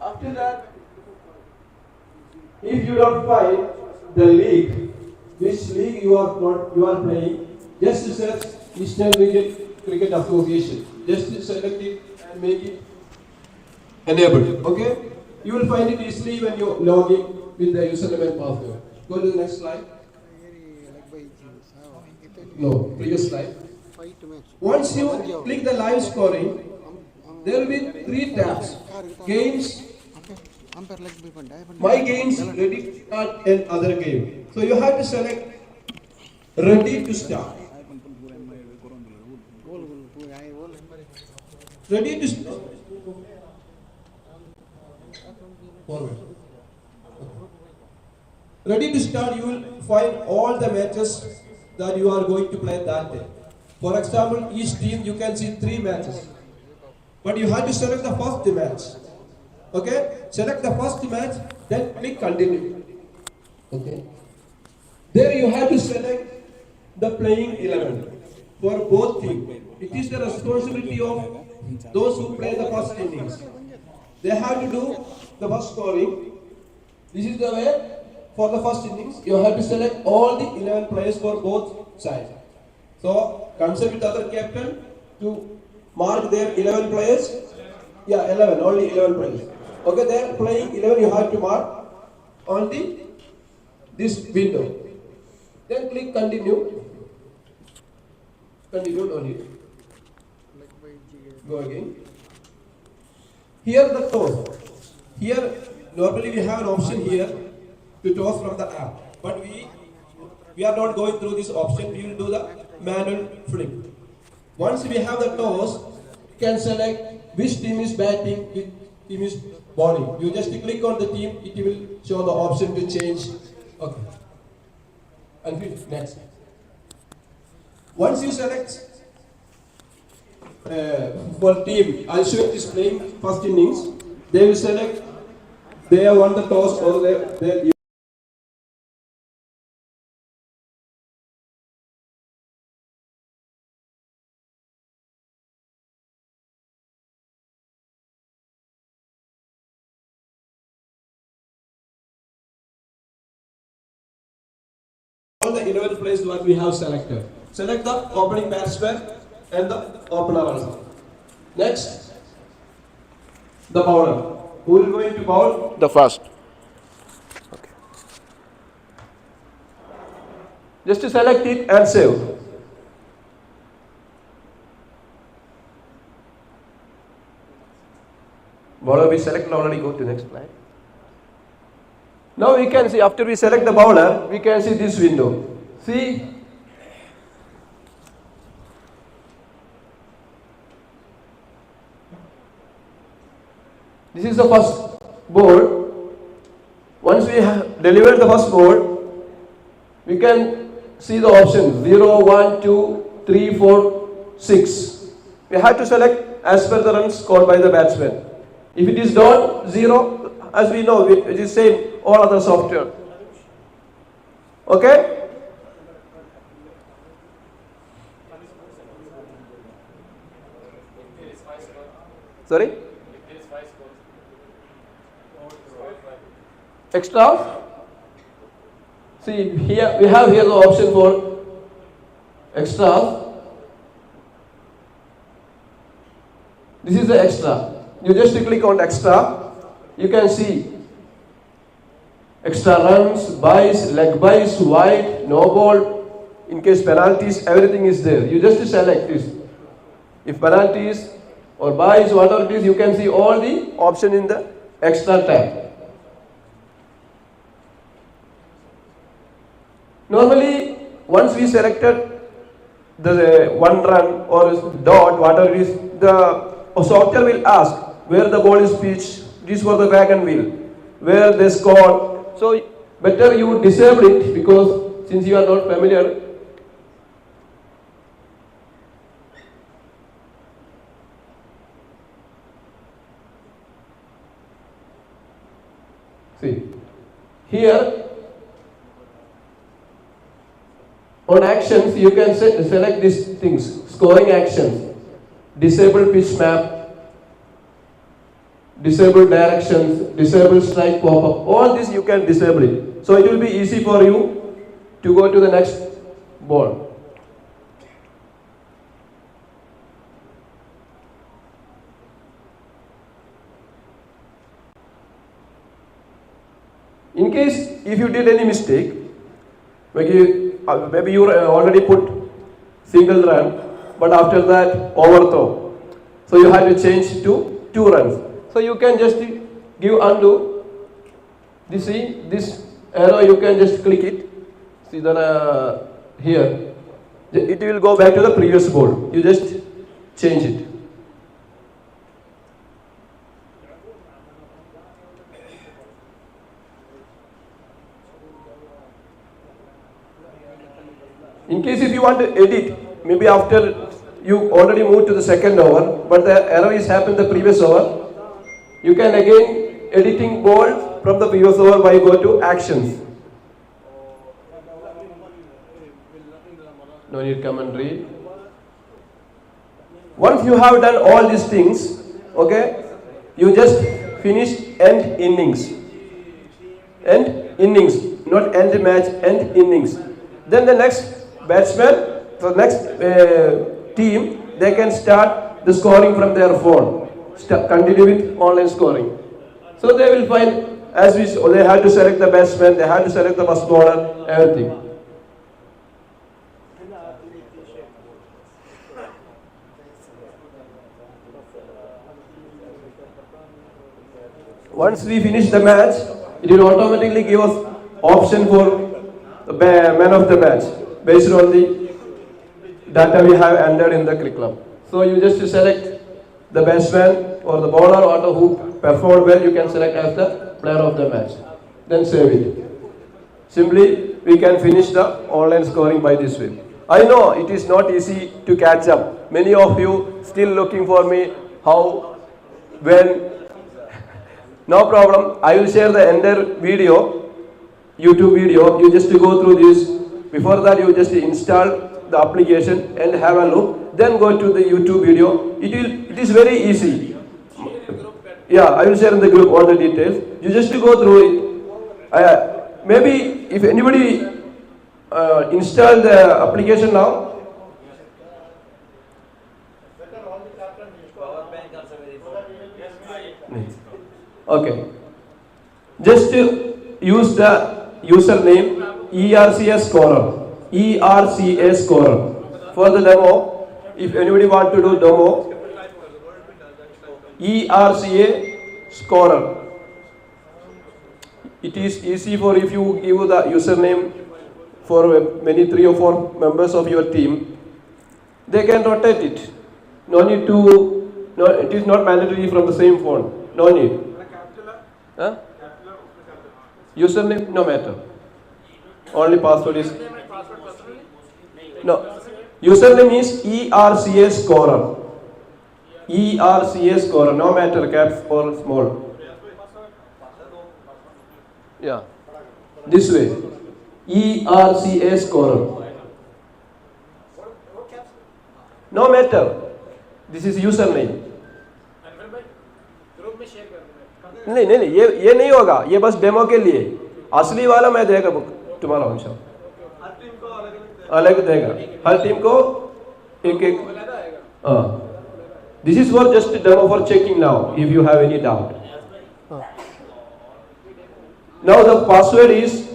After that, if you don't find the league, which league you are playing, just search Eastern Region Cricket Association. Just select it and make it enabled. Okay? You will find it easily when you log in with the username and password. Go to the next slide. No, previous slide. Once you click the live scoring, there will be 3 tabs. Games, My Games, Ready to Start, and Other Game. So you have to select Ready to Start. Ready to start. Forward. Ready to start, you will find all the matches that you are going to play that day. For example, each team you can see 3 matches. But you have to select the first match. Okay? Select the first match, then click continue. Okay? There you have to select the playing 11 for both teams. It is the responsibility of those who play the first innings. They have to do the first scoring. This is the way for the first innings. You have to select all the 11 players for both sides. So, consult with other captain to mark their 11 players. Yeah, 11, only 11 players. Okay, they are playing 11, you have to mark on this window. Then click continue. Continue on it. Go again. Here the toss. Here normally we have an option here to toss from the app, but we are not going through this option. We will do the manual flip. Once we have the toss, you can select which team is batting, which team is bowling. You just click on the team, it will show the option to change. Okay. And next. Once you select for team, I'll show you this playing first innings. They will select they have won the toss or they all the 11 players what we have selected. Select the opening batsman and the opener also. Next, the bowler. Who is going to bowl? The first. Okay. Just to select it and save. Bowler we selected already. Go to next slide. Now we can see after we select the bowler, we can see this window. See. This is the first ball. Once we have delivered the first ball, we can see the options 0, 1, 2, 3, 4, 6. We have to select as per the runs scored by the batsman. If it is done 0, as we know, it is same all other software. Okay? Sorry? Extra. See here we have here the option for extra. This is the extra. You just click on extra. You can see extra runs, buys, leg buys, wide, no ball. In case penalties, everything is there. You just select this. If penalties or buys, whatever it is, you can see all the option in the extra tab. Normally, once we selected the one run or dot, whatever it is, the software will ask where the ball is pitched. This for the wagon wheel, where they score. So better you disable it, because since you are not familiar. See, here on actions you can select these things, scoring actions, disable pitch map, disable directions, disable strike pop-up, all this you can disable it. So it will be easy for you to go to the next ball. In case if you did any mistake, maybe you already put single run, but after that overthrow. So you have to change to 2 runs. So you can just give undo. This arrow, you can just click it. See that here, it will go back to the previous ball. You just change it. In case if you want to edit, maybe after you already moved to the second over, but the error is happened the previous over, you can again editing ball from the previous over by go to actions. No need come and read. Once you have done all these things, okay, you just finish end innings. End innings, not end match, end innings. Then the next batsman, the next team, they can start the scoring from their phone. Continue with online scoring. So they will find, as we saw, they have to select the batsman, they have to select the first bowler, everything. Once we finish the match, it will automatically give us option for the man of the match based on the data we have entered in the curriculum. So you just select the batsman or the bowler or who performed well, you can select as the player of the match. Then save it. Simply, we can finish the online scoring by this way. I know it is not easy to catch up. Many of you still looking for me, how, when. No problem. I will share the entire video, YouTube video. You just go through this. Before that, you just install the application and have a look. Then go to the YouTube video. It is very easy. Yeah, I will share in the group all the details. You just go through it. Maybe if anybody install the application now. Okay. Just use the username ERCA scorer. ERCA scorer. For the demo, if anybody want to do demo, ERCA scorer. It is easy for if you give the username for many 3 or 4 members of your team, they can rotate it. No need to, no, it is not mandatory from the same phone. No need. Huh? Username, no matter. Only password is. No. Username is ERCA scorer. ERCA scorer, no matter caps or small. Yeah. This way. ERCA scorer. No matter. This is username. नहीं नहीं नहीं ये नहीं होगा, ये बस demo के लिए. असली वाला मैं देगा तुम्हारा हमेशा अलग देगा, हर टीम को एक एक. This is for just demo for checking now, if you have any doubt. Now the password is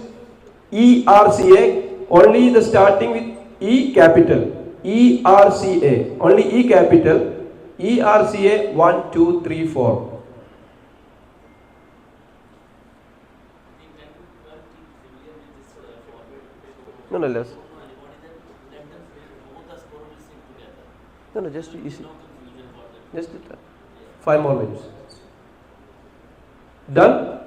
ERCA, only the starting with E capital. ERCA, only E capital. ERCA 1, 2, 3, 4. No, less. No, just easy. Just 5 more minutes. Done?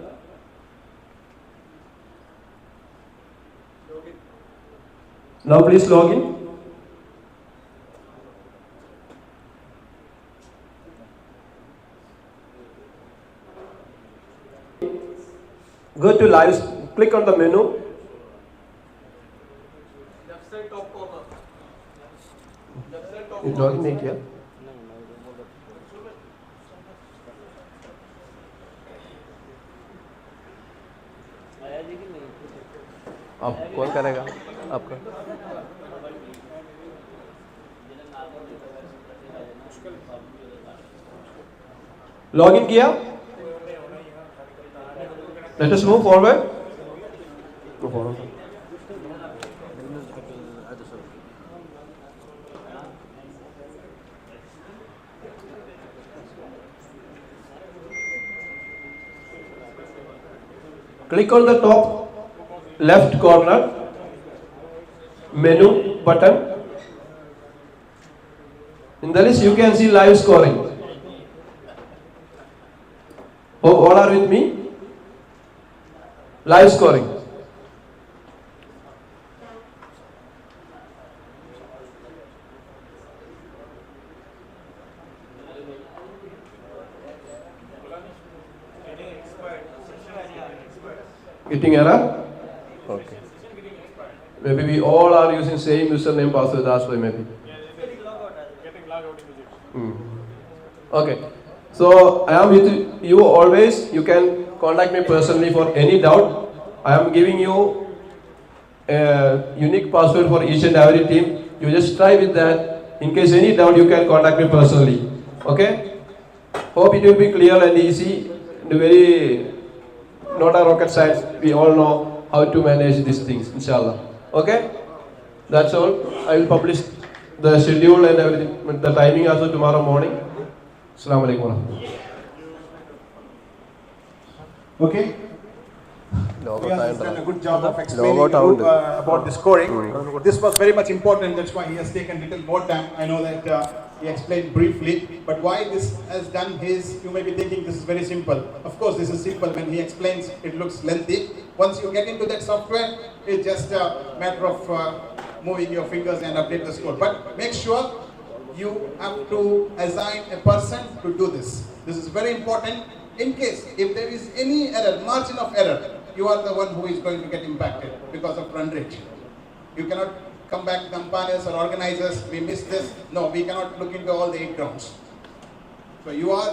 Now please log in. Go to live, click on the menu. Left side top corner. Left side top You corner. log in here. अब कौन करेगा आपका? Login किया? Let us move forward. Go forward. Click on the top left corner menu button. In the list you can see live scoring. Oh, all are with me? Live scoring. Getting error? Okay. Maybe we all are using same username password, that's why maybe. Getting logged out immediately. Okay. So I am with you always. You can contact me personally for any doubt. I am giving you a unique password for each and every team. You just try with that. In case any doubt, you can contact me personally. Okay? Hope it will be clear and easy. Very not a rocket science. We all know how to manage these things, inshallah. Okay? That's all. I will publish the schedule and everything, the timing also tomorrow morning. Assalamu alaikum. Okay. He has done a good job of explaining about the scoring. This was very much important, that's why he has taken a little more time. I know that he explained briefly, but why this has done his, you may be thinking this is very simple. Of course this is simple. When he explains, it looks lengthy. Once you get into that software, it's just a matter of moving your fingers and update the score. But make sure you have to assign a person to do this. This is very important. In case, if there is any error, margin of error, you are the one who is going to get impacted because of run rate. You cannot come back to the umpires or organizers, we missed this. No, we cannot look into all the 8 grounds. So you are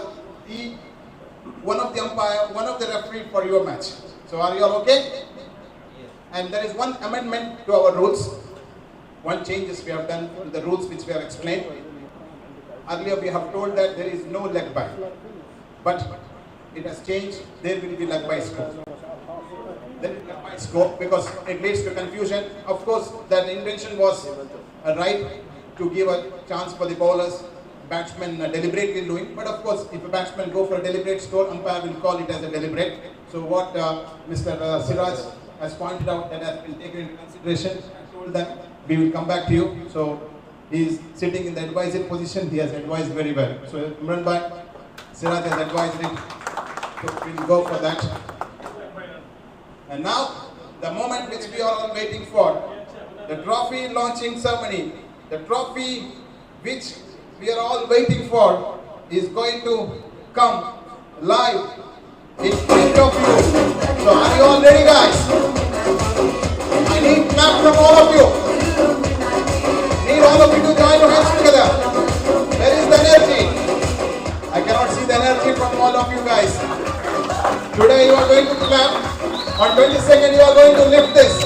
one of the umpire, one of the referee for your match. So are you all okay? Yes. And there is one amendment to our rules. One changes we have done to the rules which we have explained. Earlier we have told that there is no leg by. But it has changed, there will be leg by score. Then leg by score because it leads to confusion. Of course, that intention was right to give a chance for the bowlers, batsmen deliberately doing. But of course, if a batsman go for a deliberate score, umpire will call it as a deliberate. So what Mr. Siraj has pointed out that has been taken into consideration, I told them we will come back to you. So he is sitting in the advisory position. He has advised very well. So Imran Bhai, Siraj has advised it. So we will go for that. And now, the moment which we are all waiting for, the trophy launching ceremony, the trophy which we are all waiting for is going to come live in front of you. So are you all ready, guys? I need clap from all of you. Need all of you to join your hands together. Where is the energy? I cannot see the energy from all of you guys. Today you are going to clap. On 22nd you are going to lift this.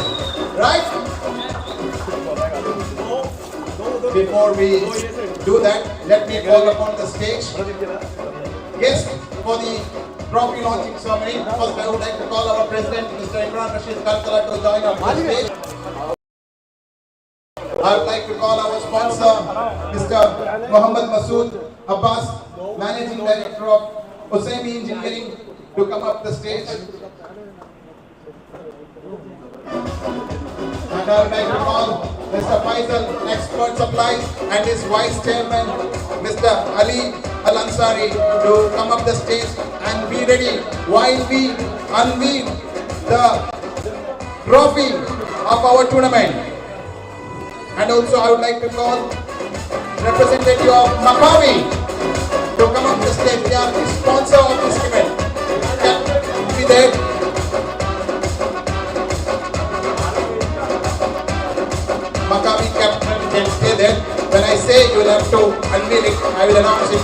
Right? No, before we do that, let me call upon the stage guest for the trophy launching ceremony. First, I would like to call our president, Mr. Imran Rashid Kalkala, to join us on the stage. I would like to call our sponsor, Mr. Muhammad Masood Abbas, Managing Director of Hussaini Engineering, to come up the stage. And I would like to call Mr. Faisal, Expert Supplies, and his Vice Chairman, Mr. Ali Al-Ansari, to come up the stage and be ready while we unveil the trophy of our tournament. And also I would like to call representative of Maccabi to come up the stage. They are the sponsor of this event. Can be there. Maccabi captain can stay there. When I say you will have to unveil it, I will announce it.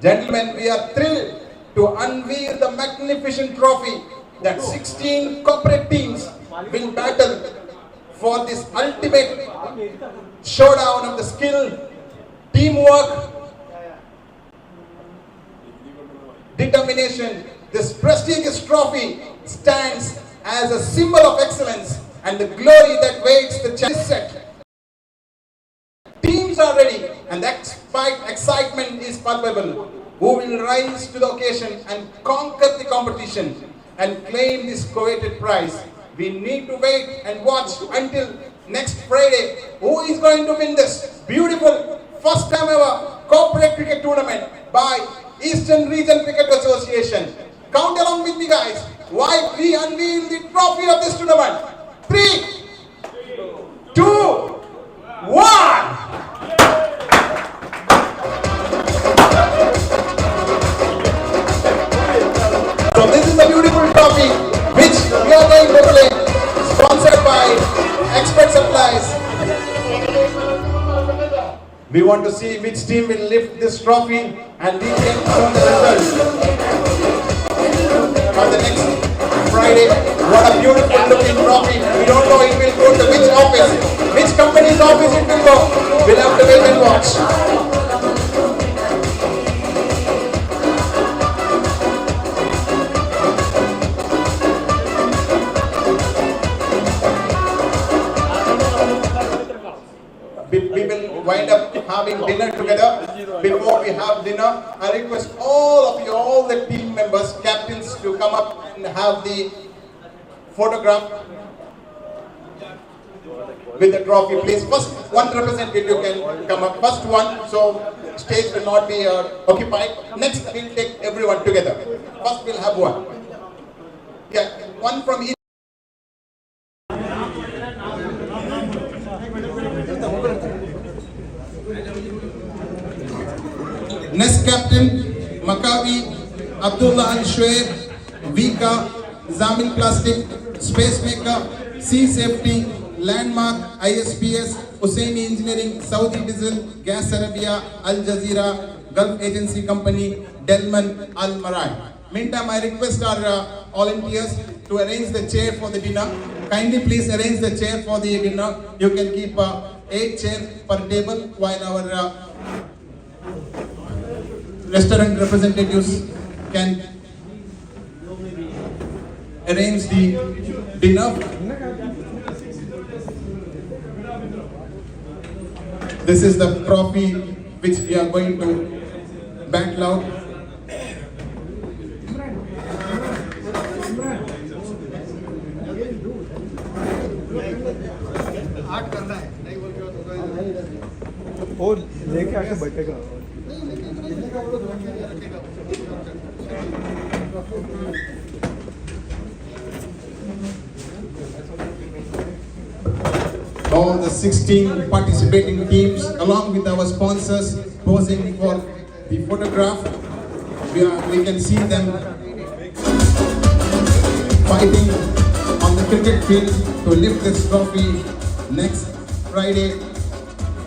Gentlemen, we are thrilled to unveil the magnificent trophy that 16 corporate teams will battle for this ultimate showdown of the skill, teamwork, determination. This prestigious trophy stands as a symbol of excellence and the glory that waits the chance. Teams are ready and the excitement is palpable. Who will rise to the occasion and conquer the competition and claim this coveted prize? We need to wait and watch until next Friday. Who is going to win this beautiful first time ever corporate cricket tournament by Eastern Region Cricket Association? Count along with me, guys, while we unveil the trophy of this tournament. 3, 2, 1. So this is a beautiful trophy which we are going to play, sponsored by Expert Supplies. We want to see which team will lift this trophy and we can show the results on the next Friday. What a beautiful looking trophy. We don't know it will go to which office, which company's office it will go. We'll have to wait and watch. We will wind up having dinner together. Before we have dinner, I request all of you, all the team members, captains, to come up and have the photograph with the trophy, please. First one representative can come up. First one, so stage will not be occupied. Next, we'll take everyone together. First, we'll have one. Yeah, one from each. Next captain, Maccabi, Abdullah Al-Shuaib, Vika, Zamil Plastic, Spacemaker, Sea Safety, Landmark, ISPS, Hussaini Engineering, Saudi Diesel, Gas Arabia, Al Jazeera, Gulf Agency Company, Delman, Al Marai. Meantime, I request our volunteers to arrange the chair for the dinner. Kindly please arrange the chair for the dinner. You can keep 8 chairs per table while our restaurant representatives can arrange the dinner. This is the trophy which we are going to battle out. और लेके आके बैठेगा All the 16 participating teams along with our sponsors posing for the photograph. We can see them fighting on the cricket field to lift this trophy next Friday.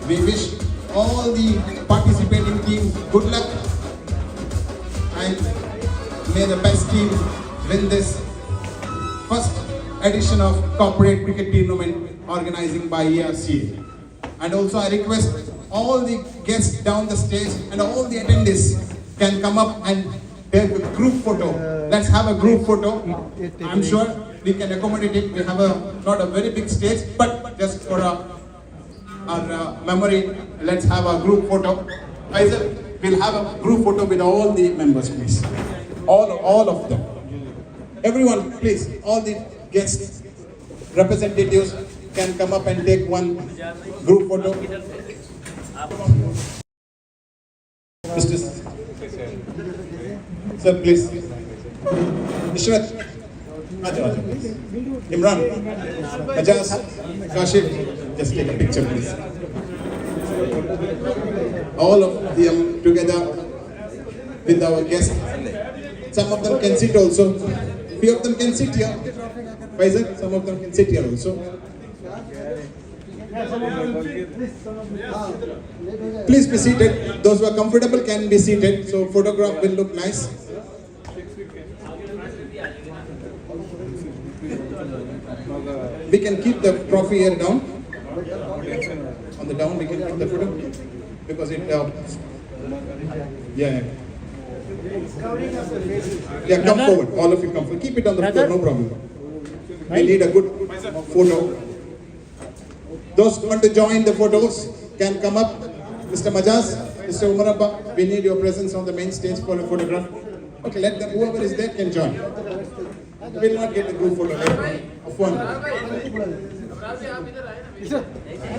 We wish all the participating teams good luck and may the best team win this first edition of corporate cricket tournament organizing by ERCA. And also I request all the guests down the stage and all the attendees can come up and take a group photo. Let's have a group photo. I'm sure we can accommodate it. We have not a very big stage, but just for our memory, let's have a group photo. Faisal, we'll have a group photo with all the members, please. All of them. Everyone, please, all the guests, representatives can come up and take one group photo. Mr. Sir, please. Ishrat, Imran, Ajaz, Kashif, just take a picture, please. All of them together with our guests. Some of them can sit also. Few of them can sit here. Faisal, some of them can sit here also. Please be seated. Those who are comfortable can be seated. So photograph will look nice. We can keep the trophy here down. On the down we can keep the photo. Because it yeah. Yeah, come forward. All of you come forward. Keep it on the floor, no problem. We need a good photo. Those who want to join the photos can come up. Mr. Majaz, Mr. Umarabba, we need your presence on the main stage for a photograph. Okay, let them, whoever is there can join. We will not get a group photo of one.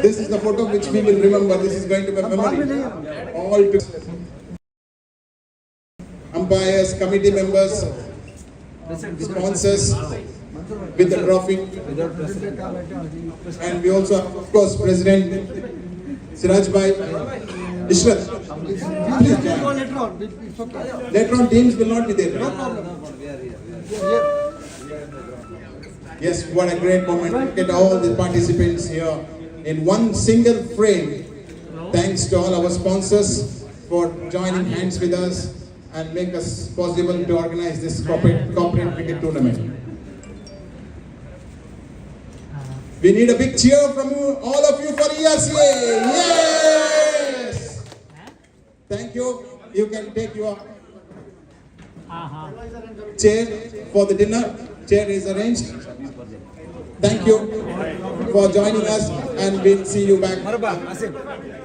This is the photo which we will remember. This is going to be a memory. All to umpires, committee members, sponsors with the trophy. And we also, of course, President Siraj Bhai, Ishrat. Later on, teams will not be there. Yes, what a great moment. Look at all the participants here in one single frame. Thanks to all our sponsors for joining hands with us and make us possible to organize this corporate cricket tournament. We need a big cheer from all of you for ERCA. Yes! Thank you. You can take your chair for the dinner. Chair is arranged. Thank you for joining us, and we'll see you back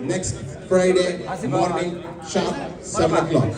next Friday morning, sharp 7 o'clock.